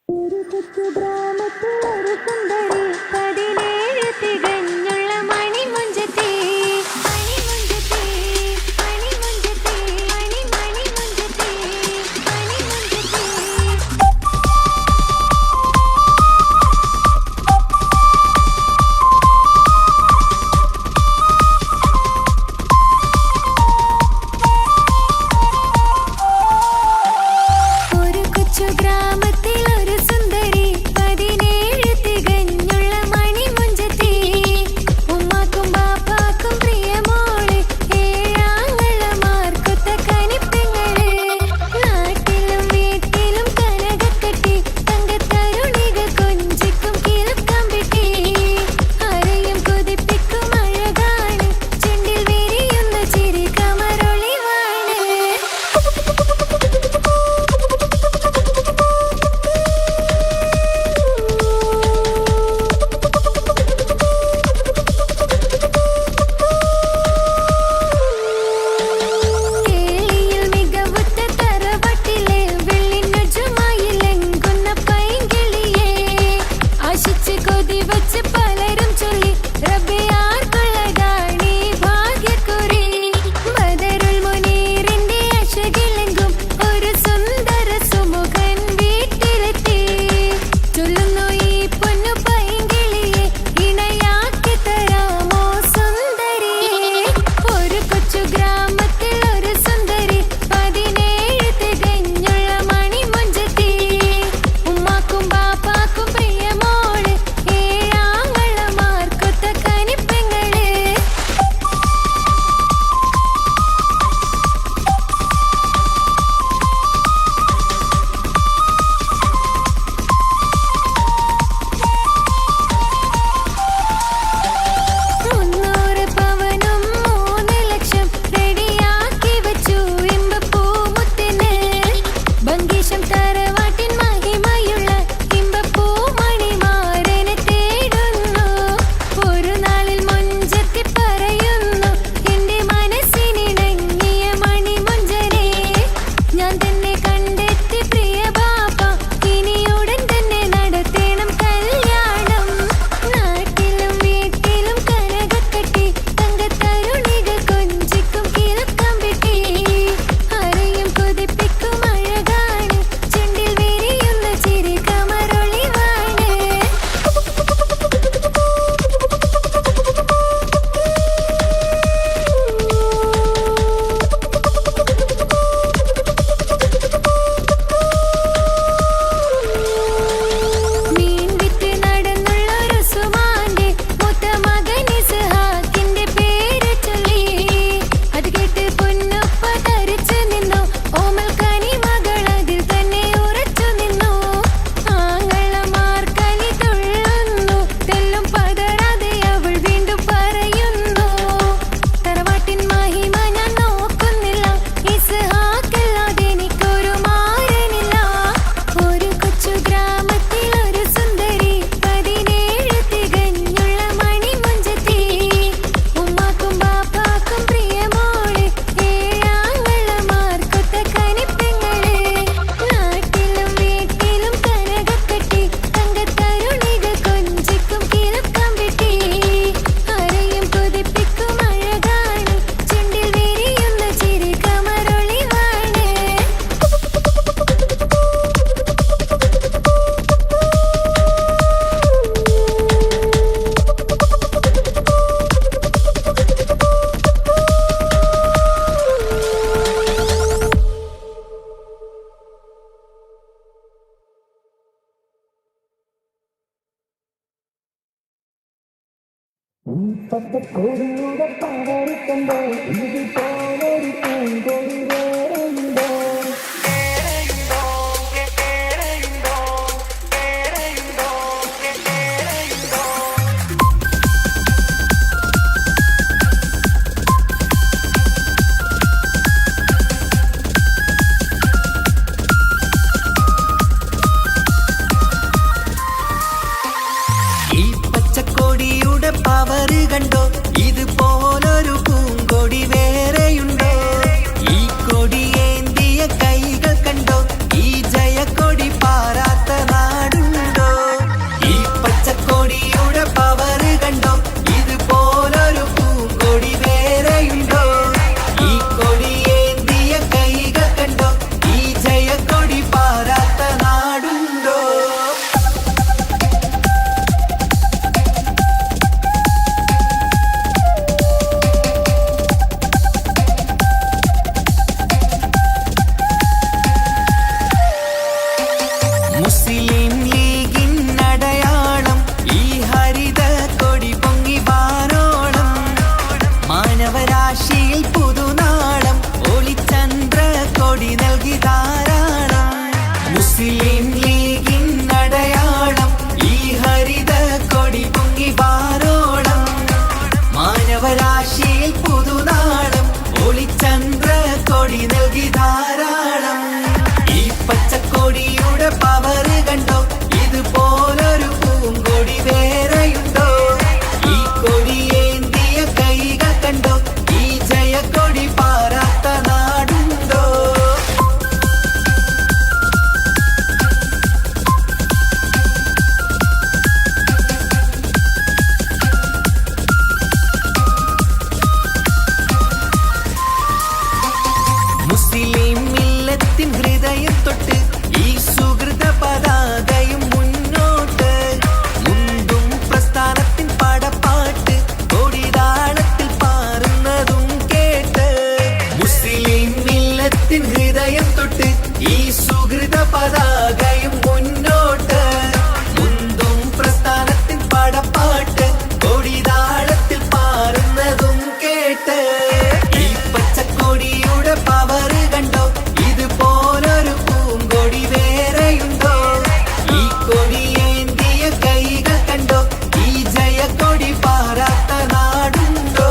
[SPEAKER 2] ഒരു കൊച്ചു ഗ്രാമത്തിൽ ഒരു സുന്ദരി 17 തികഞ്ഞുള്ള മണിമുഞ്ചത്തി. മണിമുഞ്ചത്തി മണിമുഞ്ചത്തി മണിമുഞ്ചത്തി മണിമുഞ്ചത്തി. ഒരു കൊച്ചു ഗ്രാമത്തിൽ ഒരു സുന്ദരി 17 പച്ചക്കോടിയുടെ പവറിക്കണ്ടോ ഇതുപോലൊരു പൂങ്കൊടി വേറെയുണ്ടോ
[SPEAKER 1] ഈ പച്ചക്കൊടിയുടെ പവറ് കണ്ടോ ഇതുപോലൊരു പൂങ്കൊടി വേറെയുണ്ടോ ഈ കൊടിയേന്തിയ കൈകൾ കണ്ടോ ഈ ജയക്കൊടി പാറാത്ത നാടുണ്ടോ ഈ പച്ചക്കൊടിയുടെ പവറ് കണ്ടോ ഇതുപോലൊരു പൂങ്കൊടി വേറെയുണ്ടോ ഈ കൊടിയേന്തിയ കൈകൾ കണ്ടോ ഈ ജയക്കൊടി പാറാത്ത നാടുണ്ടോ മുസ്ലിം ലീഗിൻ അടയാളം ഈ ഹരിത കൊടി പൊങ്ങി വാനോളം മാനവരാശിയിൽ പുതുനാളം ഒളിച്ചന്ദ്ര കൊടി നൽകി ധാരാളം മുസ്ലിം ലീഗിൻ അടയാളം ഈ ഹരിത കൊടി പൊങ്ങി വാനോളം മാനവരാശിയിൽ പുതുനാളം ഒളിച്ചന്ദ്ര കൊടി നൽകി ധാരാളം ഈ പച്ചക്കൊടിയുടെ പവറ് കണ്ടോ ഇതുപോലൊരു പൂങ്കൊടി വേറെയുണ്ടോ ഈ കൊടിയേന്തിയ കൈകൾ കണ്ടോ ഈ ജയക്കൊടി പാറാത്ത നാടുണ്ടോ മുസ്ലിം മില്ലത്തിൻ ഹൃദയം തൊട്ട് ഈ സുഹൃത പതാകയും മുന്നോട്ട് മുണ്ടും പ്രസ്ഥാനത്തിൻ പടപ്പാട്ട് കൊടിതാളത്തിൽ പാറുന്നതും കേട്ട് മുസ്ലിം മില്ലത്തിൻ ഹൃദയം തൊട്ട് ഈ സുഹൃത പതാകയും മുന്നോട്ട് മുണ്ടും പ്രസ്ഥാനത്തിൻ പടപ്പാട്ട് കൊടിതാളത്തിൽ പാറുന്നതും കേട്ട് ഈ പച്ചക്കൊടിയുടെ പവറ് കണ്ടോ ഇതുപോലൊരു പൂങ്കൊടി വേറെയുണ്ടോ ഈ കൊടിയേന്തിയ കൈകൾ കണ്ടോ ഈ ജയക്കൊടി പാറാത്ത നാടുണ്ടോ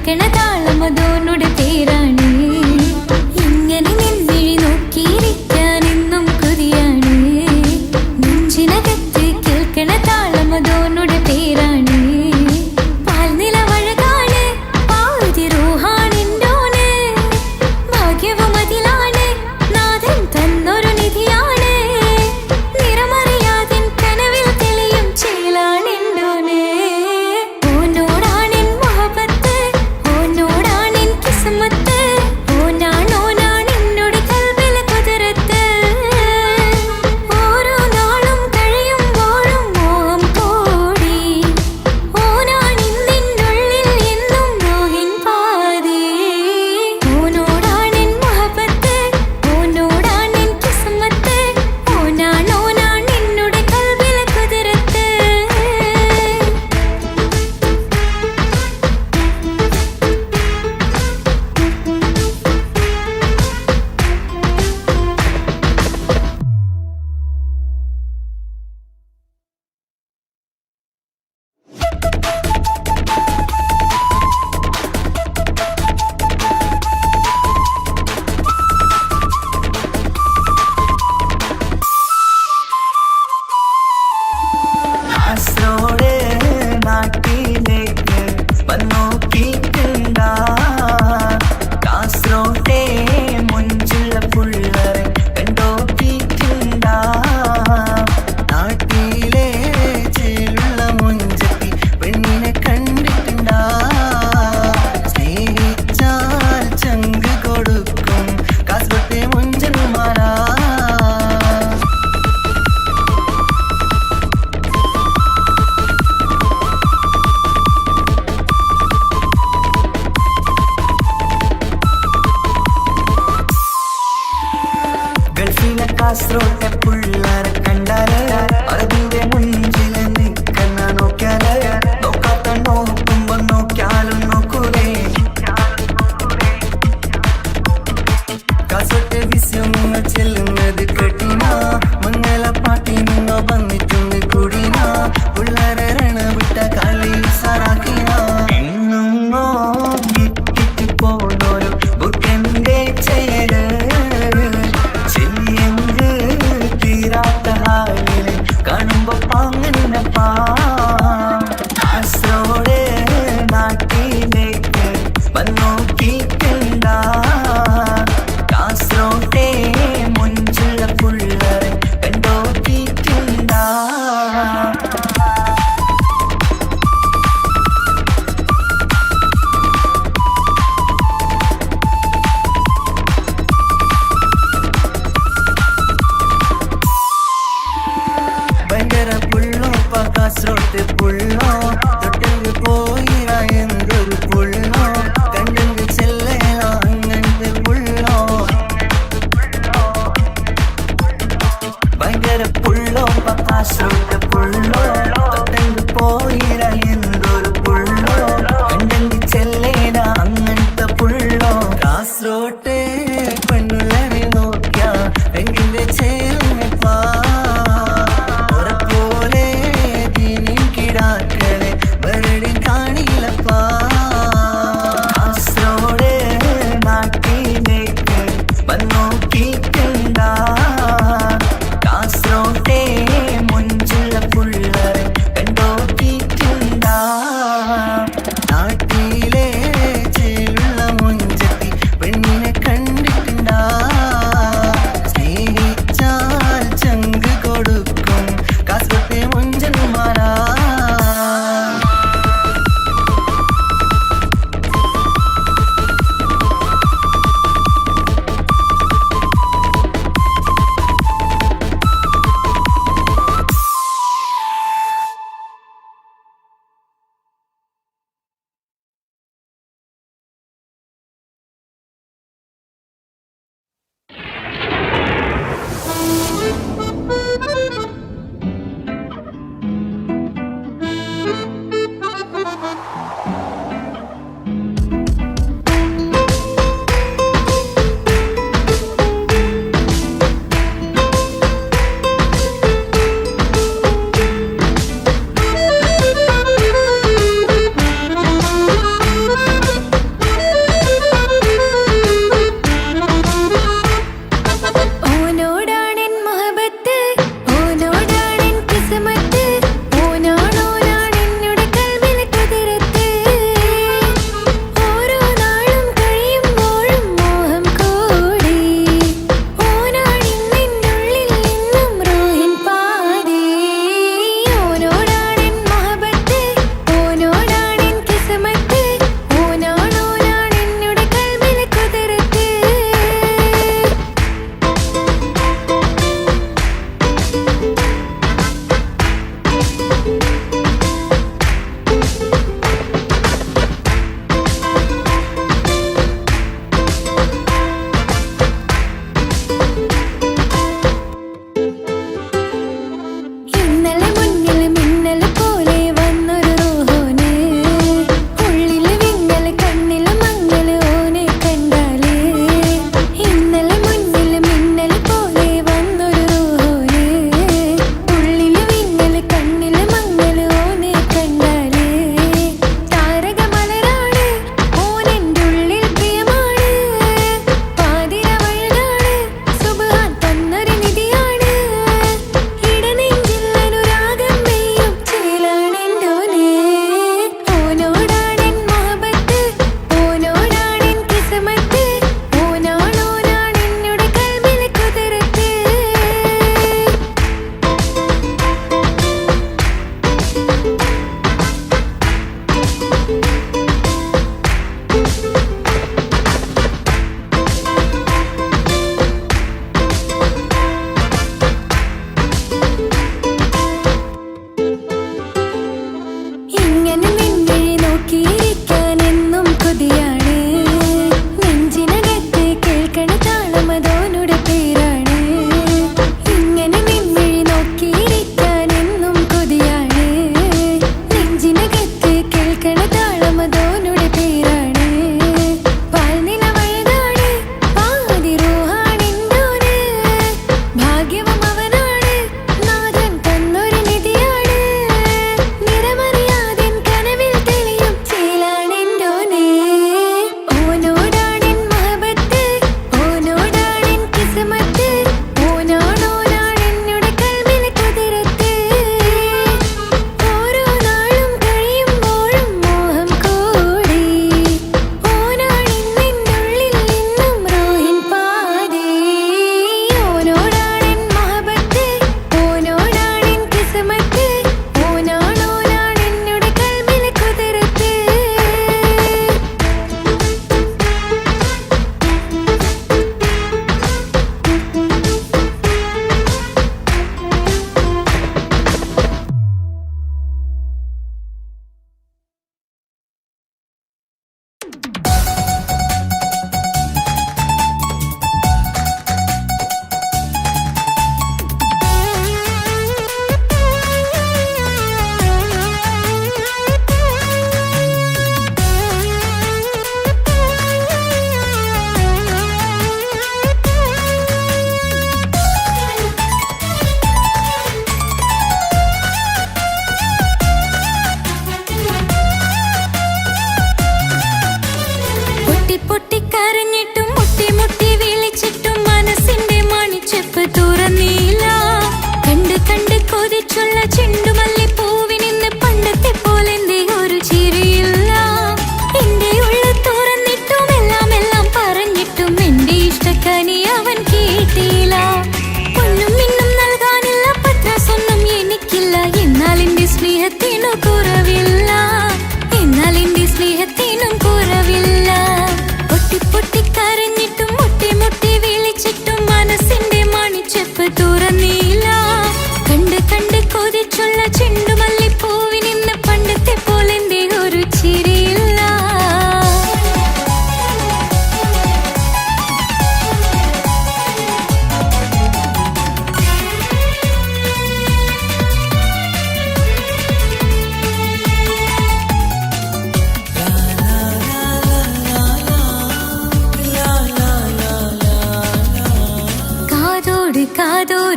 [SPEAKER 3] കേൾക്കണ താളം അതോനുടെ പേരാണ്. ഇങ്ങനെ നിൻമിഴി നോക്കിയിരിക്കാൻ എന്നും കൊതിയാണ്. നെഞ്ചിനകത്ത് കേൾക്കണ താളം അതോനുടെ പേരാണ്. പാൽനിലവഴകാണ് പാതി റൂഹാണെൻ്റോന്. ഭാഗ്യവും അതിലാണ് നാഥൻ തന്നൊരു നിധിയാണ്. നിറമറിയാതിൻ കനവിൽ തെളിയും ചേലാണെൻ്റോന്. ഓനോടാണെൻ മുഹബത്ത് ഓനോടാണെൻ കിസ്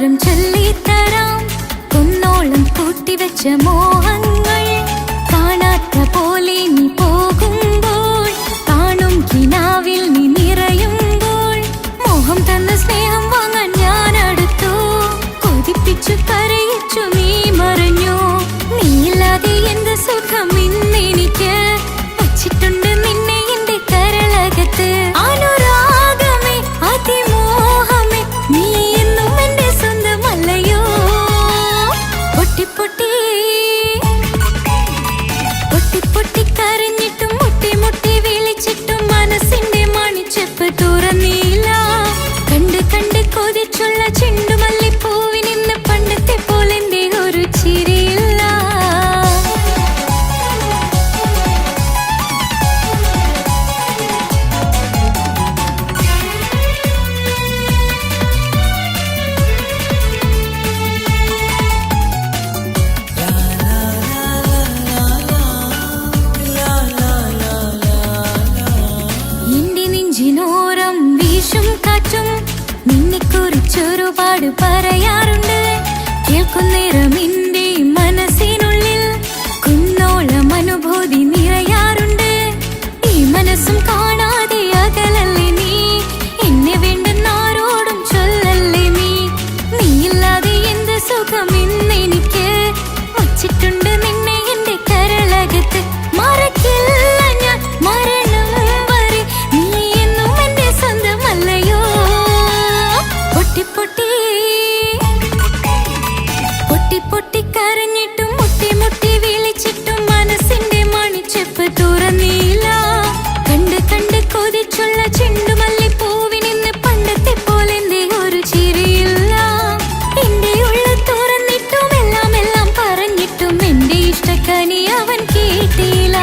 [SPEAKER 3] കാതോരം ചൊല്ലിത്തരാം കുന്നോളം കൂട്ടിവെച്ച മോഹങ്ങൾ കാണാത്ത പോലെ നീ പോകുമ്പോൾ കാണും കിനാവിൽ നീ നിറയുമ്പോൾ മോഹം തന്ന സ്നേഹം വാങ്ങാൻ ഞാൻ അടുത്തു കൊതിപ്പിച്ചു കരയിച്ചു നീ മറഞ്ഞു നീയില്ലാതെ എന്ത് സുഖം ഇന്നെനിക്ക് വച്ചിട്ടുണ്ട് നിന്നെ എന്റെ കരളകത്ത് അനുരാഗമേ അതിമോഹമേ നീ എന്നും എന്റെ സ്വന്തമല്ലയോ പൊട്ടി പൊട്ടി പൊട്ടി പൊട്ടി കരഞ്ഞിട്ടും മുട്ടി മുട്ടി വിളിച്ചിട്ടും മനസ്സിന്റെ മണിച്ചെപ്പ് തുറന്നില്ല കണ്ട് കണ്ട് കൊതിച്ചുള്ള ചെണ്ടുമല്ലിപ്പൂവിനിന്ന് പണ്ടത്തെ പോലെന്റെ ഒരു ചിരിയില്ല എന്റെ നെഞ്ചിനോരം വീശും കാറ്റും നിന്നെക്കുറിച്ചൊരുപാട് പറയാറുണ്ട് കേൾക്കുന്നേരം എന്റെ മനസ്സിനുള്ളിൽ കുന്നോളം അനുഭൂതി നിറയാറുണ്ട് ഈ മനസ്സും കാണാതെ അകലല്ലേ നീ എന്നെ വേണ്ടെന്നാരോടും ചൊല്ലല്ലേ നീയില്ലാതെ എന്ത് സുഖം ഇന്നെനിക്ക് വച്ചിട്ടുണ്ട് നിന്നെ എന്റെ കരളകത്ത് മറക്കില്ല ഞാൻ മരണം വരെ നീ എന്നും എന്റെ സ്വന്തമല്ലയോ പൊട്ടി പൊട്ടി പൊട്ടി പൊട്ടി കരഞ്ഞിട്ടും മുട്ടി മുട്ടി വിളിച്ചിട്ടും മനസ്സിന്റെ മണിച്ചെപ്പ് തുറന്നില്ല കണ്ട് കണ്ട് കൊതിച്ചുള്ള ചെണ്ടുമല്ലിപ്പൂവിനിന്ന് പണ്ടത്തെ പോലെ എന്റെ ഒരു ചിരിയില്ല എന്റെ ഉള്ളിൽ തുറന്നിട്ടും എല്ലാം എല്ലാം പറഞ്ഞിട്ടും എന്റെ ഇഷ്ടക്കനി അവൻ കേട്ടില്ല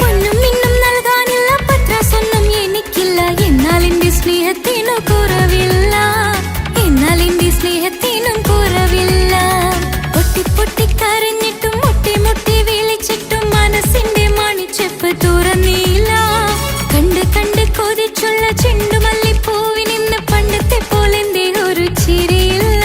[SPEAKER 3] പൊന്നും മിന്നും നൽകാനില്ല പത്രാസൊന്നും എനിക്കില്ല എന്നാൽ എന്റെ സ്നേഹത്തിനു കുറവില്ല എന്നാൽ എന്റെ സ്നേഹത്തിനും കുറവില്ല പൊട്ടി പൊട്ടി കരഞ്ഞിട്ടും മുട്ടി മുട്ടി വിളിച്ചിട്ടും മനസ്സിന്റെ മണിച്ചെപ്പ് തുറന്നില്ല കണ്ട് കണ്ട് കൊതിച്ചുള്ള ചെണ്ടുമല്ലിപ്പൂവിനിന്ന് പണ്ടത്തെ പോലെ എന്റെ ഒരു ചിരിയില്ല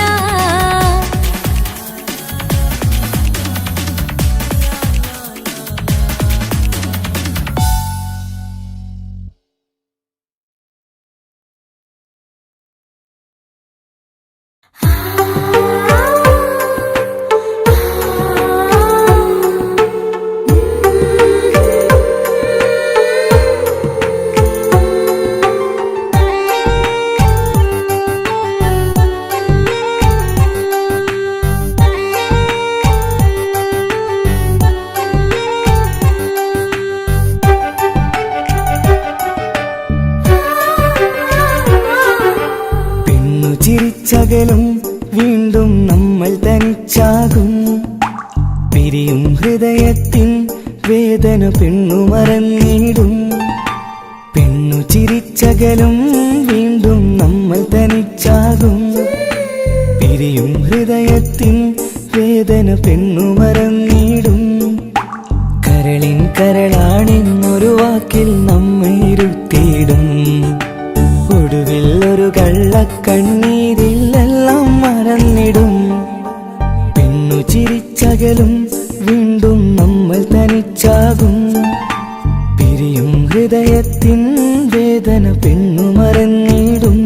[SPEAKER 1] പെണ്ണു ചിരിച്ചകലും വീണ്ടും നമ്മൾ തനിച്ചാകും പിരിയും ഹൃദയത്തിൻ വേദന പെണ്ണു മറന്നിടും പെണ്ണു ചിരിച്ചകലും വീണ്ടും നമ്മൾ തനിച്ചാകും പിരിയും ഹൃദയത്തിൻ വേദന പെണ്ണു മറന്നിടും കരളിൻ കരളാണെന്നൊരു വാക്കിൽ നമ്മെ ഇരുത്തിയിടും ഒടുവിൽ ഒരു കള്ളക്കണ്ണീരിലെല്ലാം മറന്നിടും പെണ്ണു ചിരിച്ചകലും വീണ്ടും നമ്മൾ തനിച്ചാകും പിരിയും ഹൃദയത്തിൻ വേദന പെണ്ണു മറന്നിടും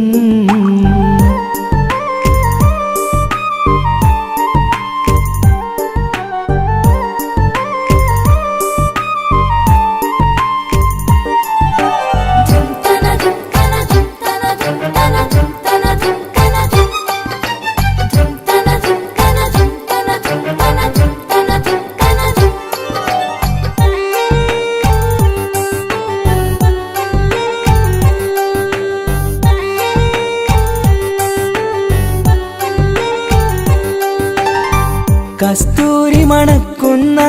[SPEAKER 1] കസ്തൂരി മണക്കുന്ന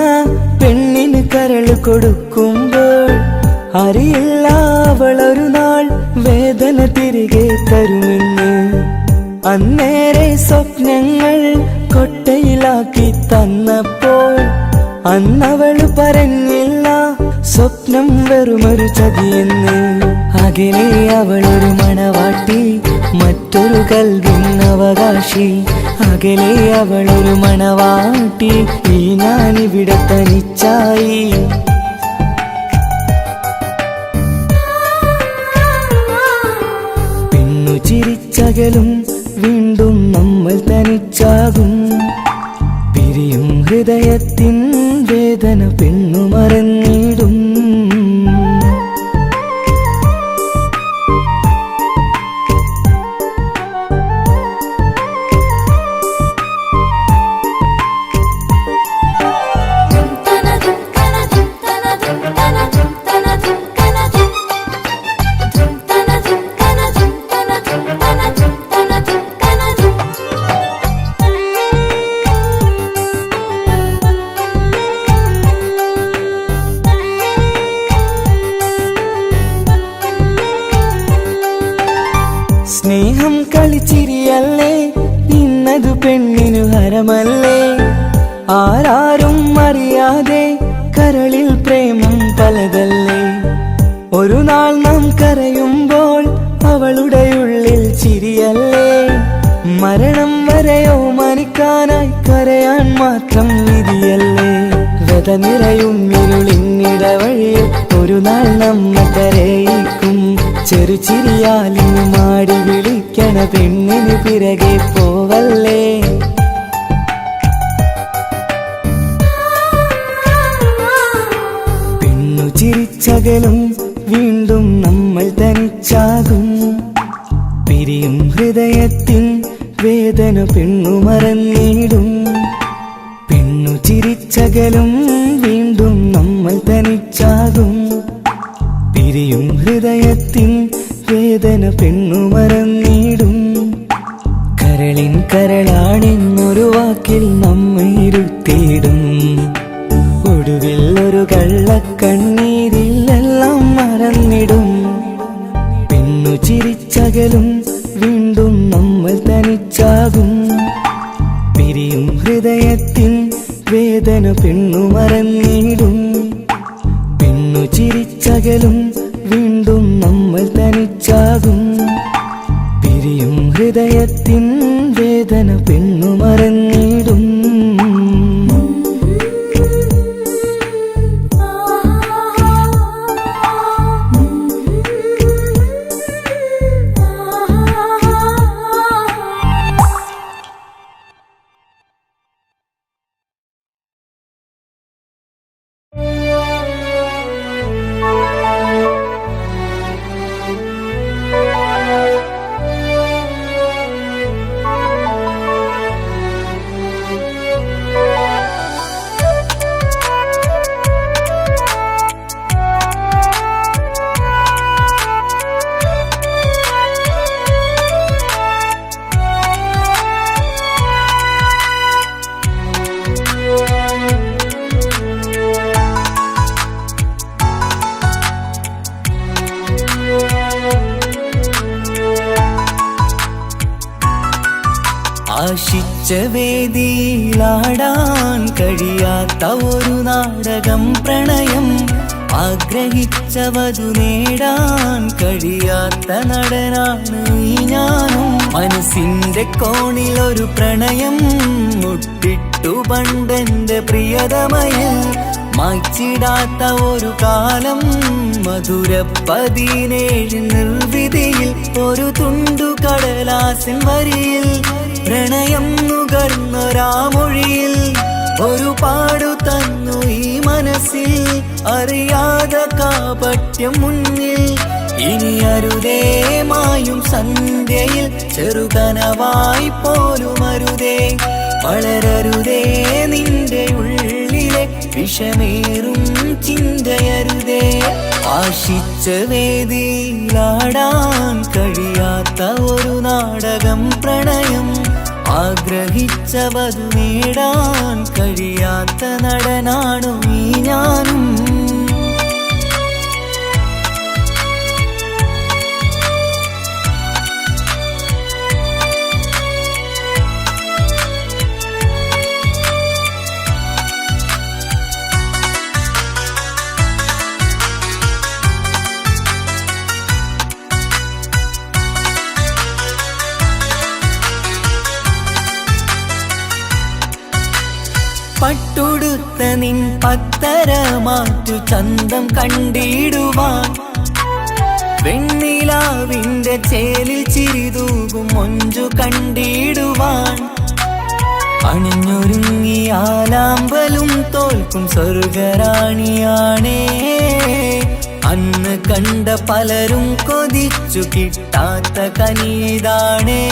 [SPEAKER 1] പെണ്ണിന് കരള് കൊടുക്കുമ്പോൾ അറിയില്ല അവളൊരു നാൾ വേദന തിരികെ തരുമെന്ന് അന്നേരെ സ്വപ്നങ്ങൾ കൊട്ടയിലാക്കി തന്നപ്പോൾ അന്നവള് പറഞ്ഞില്ല സ്വപ്നം വെറുമൊരു ചതിയെന്ന് അകലെ അവളൊരു മണവാട്ടി ഒറ്റൊരു കൽവിന്നവകാശി, അകലെ അവളൊരു മണവാട്ടി, ഈ ഞാനിവിടെ തനിച്ചായി. പെണ്ണു ചിരിച്ചകലും വീണ്ടും നമ്മൾ തനിച്ചാകും. പിരിയും ഹൃദയത്തിൻ വേദന പെണ്ണു മറന്നിടും. സ്നേഹം കളിച്ചിരിയല്ലേ, ഇന്നതു പെണ്ണിനു ഹരമല്ലേ. ആരാരും അറിയാതെ കരളിൽ പ്രേമം പലതല്ലേ. ഒരു നാൾ നാം കരയുമ്പോൾ അവളുടെ ഉള്ളിൽ ചിരിയല്ലേ. മരണം വരെയോ മനിക്കാനായി കരയാൻ മാത്രം വിധിയല്ലേ. വ്യത നിറയും ഇരുളിന്നിടവഴിയിൽ ഒരു നാൾ നമ്മ കരയിക്കും. ചെറുചിരിയാലിന് മാടി വിളിക്കണ പെണ്ണിന് പിറകെ പോവല്ലേ. പെണ്ണു ചിരിച്ചകലും വീണ്ടും നമ്മൾ തനിച്ചാകും. പിരിയും ഹൃദയത്തിൻ വേദന പെണ്ണു മറന്നിടും. പെണ്ണു ചിരിച്ചകലും വീണ്ടും നമ്മൾ തനിച്ചാകും. പിരിയും ഹൃദയത്തിൻ വേദന പെണ്ണു മറന്നിടും. കരളിൻ കരളാണെന്നൊരു വാക്കിൽ നമ്മെ ഇരുത്തിയിടും. ഒടുവിൽ ഒരു കള്ളക്കണ്ണീരിൽ എല്ലാം മറന്നിടും. പെണ്ണു ചിരിച്ചകലും വീണ്ടും നമ്മൾ തനിച്ചാകും. പിരിയും ഹൃദയത്തിൻ വേദന പെണ്ണു മറന്നിടും. പെണ്ണു ചിരിച്ചകലും വീണ്ടും നമ്മൾ തനിച്ചാകും. പിരിയും ഹൃദയത്തിൻ വേദന പെണ്ണു മറന്നിടും. ആശിച്ച വേദിയിലാടാൻ കഴിയാത്ത ഒരു നാടകം പ്രണയം. ആഗ്രഹിച്ചവതു നേടാൻ കഴിയാത്ത നടനാണ് ഈ ഞാനും. മനസ്സിന്റെ കോണിലൊരു പ്രണയം മുട്ടിട്ടു പണ്ടെന്റെ പ്രിയതമയിൽ. മായ്ച്ചിടാത്ത ഒരു കാലം മധുര 17 നിർവിധിയിൽ. ഒരു തുണ്ടു കടലാസിൻ വരിയിൽ പ്രണയം നുകർന്നൊരാമൊഴിയിൽ. ഒരു പാടു തന്നു ഈ മനസ്സിൽ അറിയാതെ കാപട്യം മുന്നിൽ. ഇനി അരുതേ മായും സന്ധ്യയിൽ ചെറുകനവായി പോലും അരുതേ. വളരരുതേ നിന്റെ ഉള്ളിലെ വിഷമേറും ചിന്തയരുതേ. ആശിച്ച വേദിയിലാടാൻ കഴിയാത്ത ഒരു നാടകം പ്രണയം. ആഗ്രഹിച്ചവതു നേടാൻ കഴിയാത്ത നടനാണു ഈ ഞാനും. പട്ടുടുത്ത നിൻ പത്തര മാറ്റു ചന്തം കണ്ടിടുവാൻ വെണ്ണിലാവിന്റെ ചേലിൽ ചിരിതൂകും മൊഞ്ചു കണ്ടിടുവാൻ അണിഞ്ഞൊരുങ്ങിയാലാമ്പലും തോൽക്കും സ്വർഗറാണിയാണേ അന്ന് കണ്ട പലരും കൊതിച്ചു കിട്ടാത്ത കനിതാണേ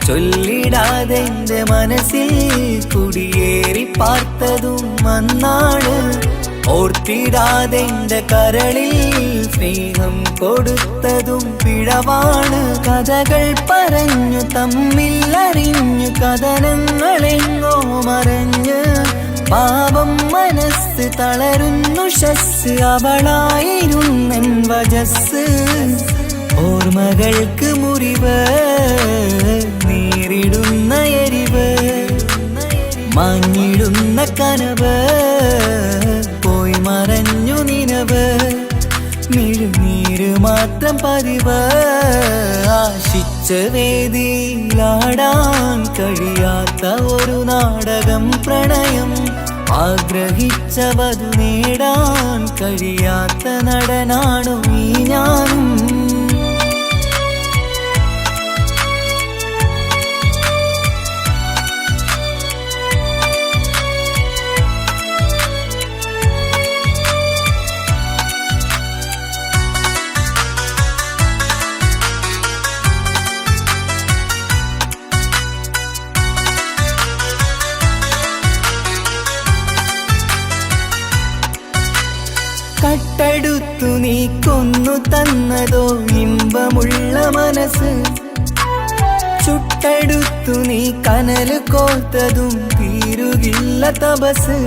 [SPEAKER 1] ചൊല്ലിടാതെ എന്റെ മനസ്സിൽ കുടിയേറി പാർത്തതും അന്നാണ് ഓർത്തിടാതെ എന്റെ കരളിൽ സ്നേഹം കൊടുത്തതും പിഴവാണ് കഥകൾ പറഞ്ഞു തമ്മിൽ അറിഞ്ഞു കഥനങ്ങളെങ്ങോ മറഞ്ഞ് പാപം മനസ്സ് തളരുന്നു ഷസ് അവളായിരുന്നെൻ വജസ് ഓർമ്മകൾക്ക് മുറിവ് നേരിടുന്ന എരിവ് മാഞ്ഞിടുന്ന കനവ് പോയി മറഞ്ഞു നിനവ് മിഴുനീര് മാത്രം പതിവ് ആശിച്ച വേദിയിലാടാൻ കഴിയാത്ത ഒരു നാടകം പ്രണയം ആഗ്രഹിച്ചവതു നേടാൻ കഴിയാത്ത നടനാണു ഈ ഞാനും കട്ടെടുത്തു നീ കൊന്നു തന്നതോ ഇമ്പമുള്ള മനസ്സ് ചുട്ടെടുത്തു നീ കനല് കോത്തതും തീരുകില്ല തപസ്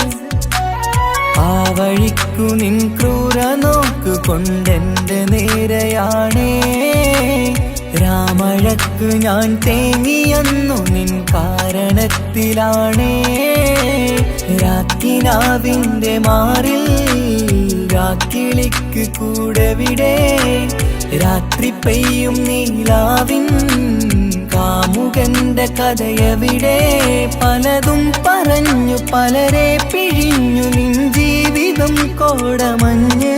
[SPEAKER 1] ആ വഴിക്കു നിൻ ക്രൂര നോക്കു കൊണ്ടെന്റെ നേരെയാണേ രാമഴക്കു ഞാൻ തേങ്ങിയെന്നു നിൻ കാരണത്തിലാണേ രാക്കിനാവിന്റെ മാറിൽ രാക്കിളിക്ക് കൂടെവിടെ രാത്രി പെയ്യും നീലാവിൻ കാമുകന്റെ കഥയവിടെ പലതും പറഞ്ഞു പലരെ പിഴിഞ്ഞു നിൻ ജീവിതം കോടമഞ്ഞ്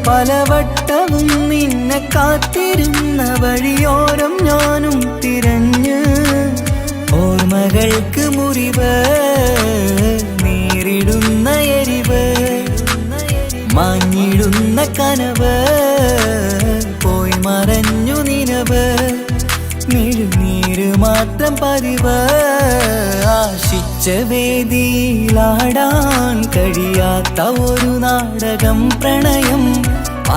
[SPEAKER 1] പലവട്ടവും നിന്നെ കാത്തിരുന്ന വഴിയോരം ഞാനും തിരഞ്ഞ് ഓർമ്മകൾക്ക് മുറിവ് നേരിടുന്ന എരിവ് മാഞ്ഞിടുന്ന കനവ് പോയി മറഞ്ഞു നിനവ് മിഴുനീര് മാത്രം പതിവ് ആശിച്ച വേദിയിലാടാൻ കഴിയാത്ത ഒരു നാടകം പ്രണയം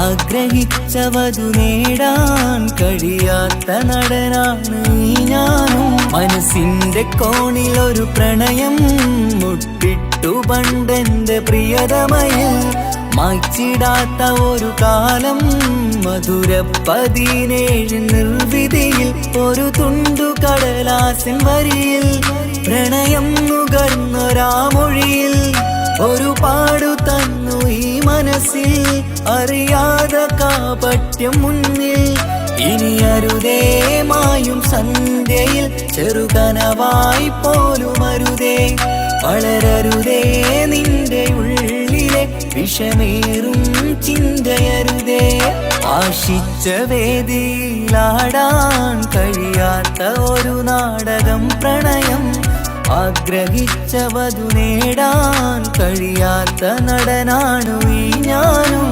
[SPEAKER 1] ആഗ്രഹിച്ചവതു നേടാൻ കഴിയാത്ത നടനാണ് ഈ ഞാനും മനസ്സിന്റെ കോണിൽ ഒരു പ്രണയം മുട്ടിട്ടു പണ്ടെന്റെ പ്രിയതമയിൽ മായ്ച്ചിടാത്ത ഒരു കാലം മധുര 17 നിർവിധിയിൽ ഒരു തുണ്ടു കടലാസിൻ വരിയിൽ പ്രണയം നുകർന്നൊരാമൊഴിയിൽ ഒരു പാടു തന്നു ഈ മനസ്സിൽ അറിയാതെ കാപട്യം മുന്നിൽ ഇനി അരുതേ മായും സന്ധ്യയിൽ ചെറുകനവായി പോലും അരുതേ വളരരുതേ നിന്റെ ഉള്ളിലെ വിഷമേറും ചിന്തയരുതേ ആശിച്ച വേദിയിലാടാൻ കഴിയാത്ത ഒരു നാടകം പ്രണയം ആഗ്രഹിച്ചവതു നേടാൻ കഴിയാത്ത നടനാണു ഈ ഞാനും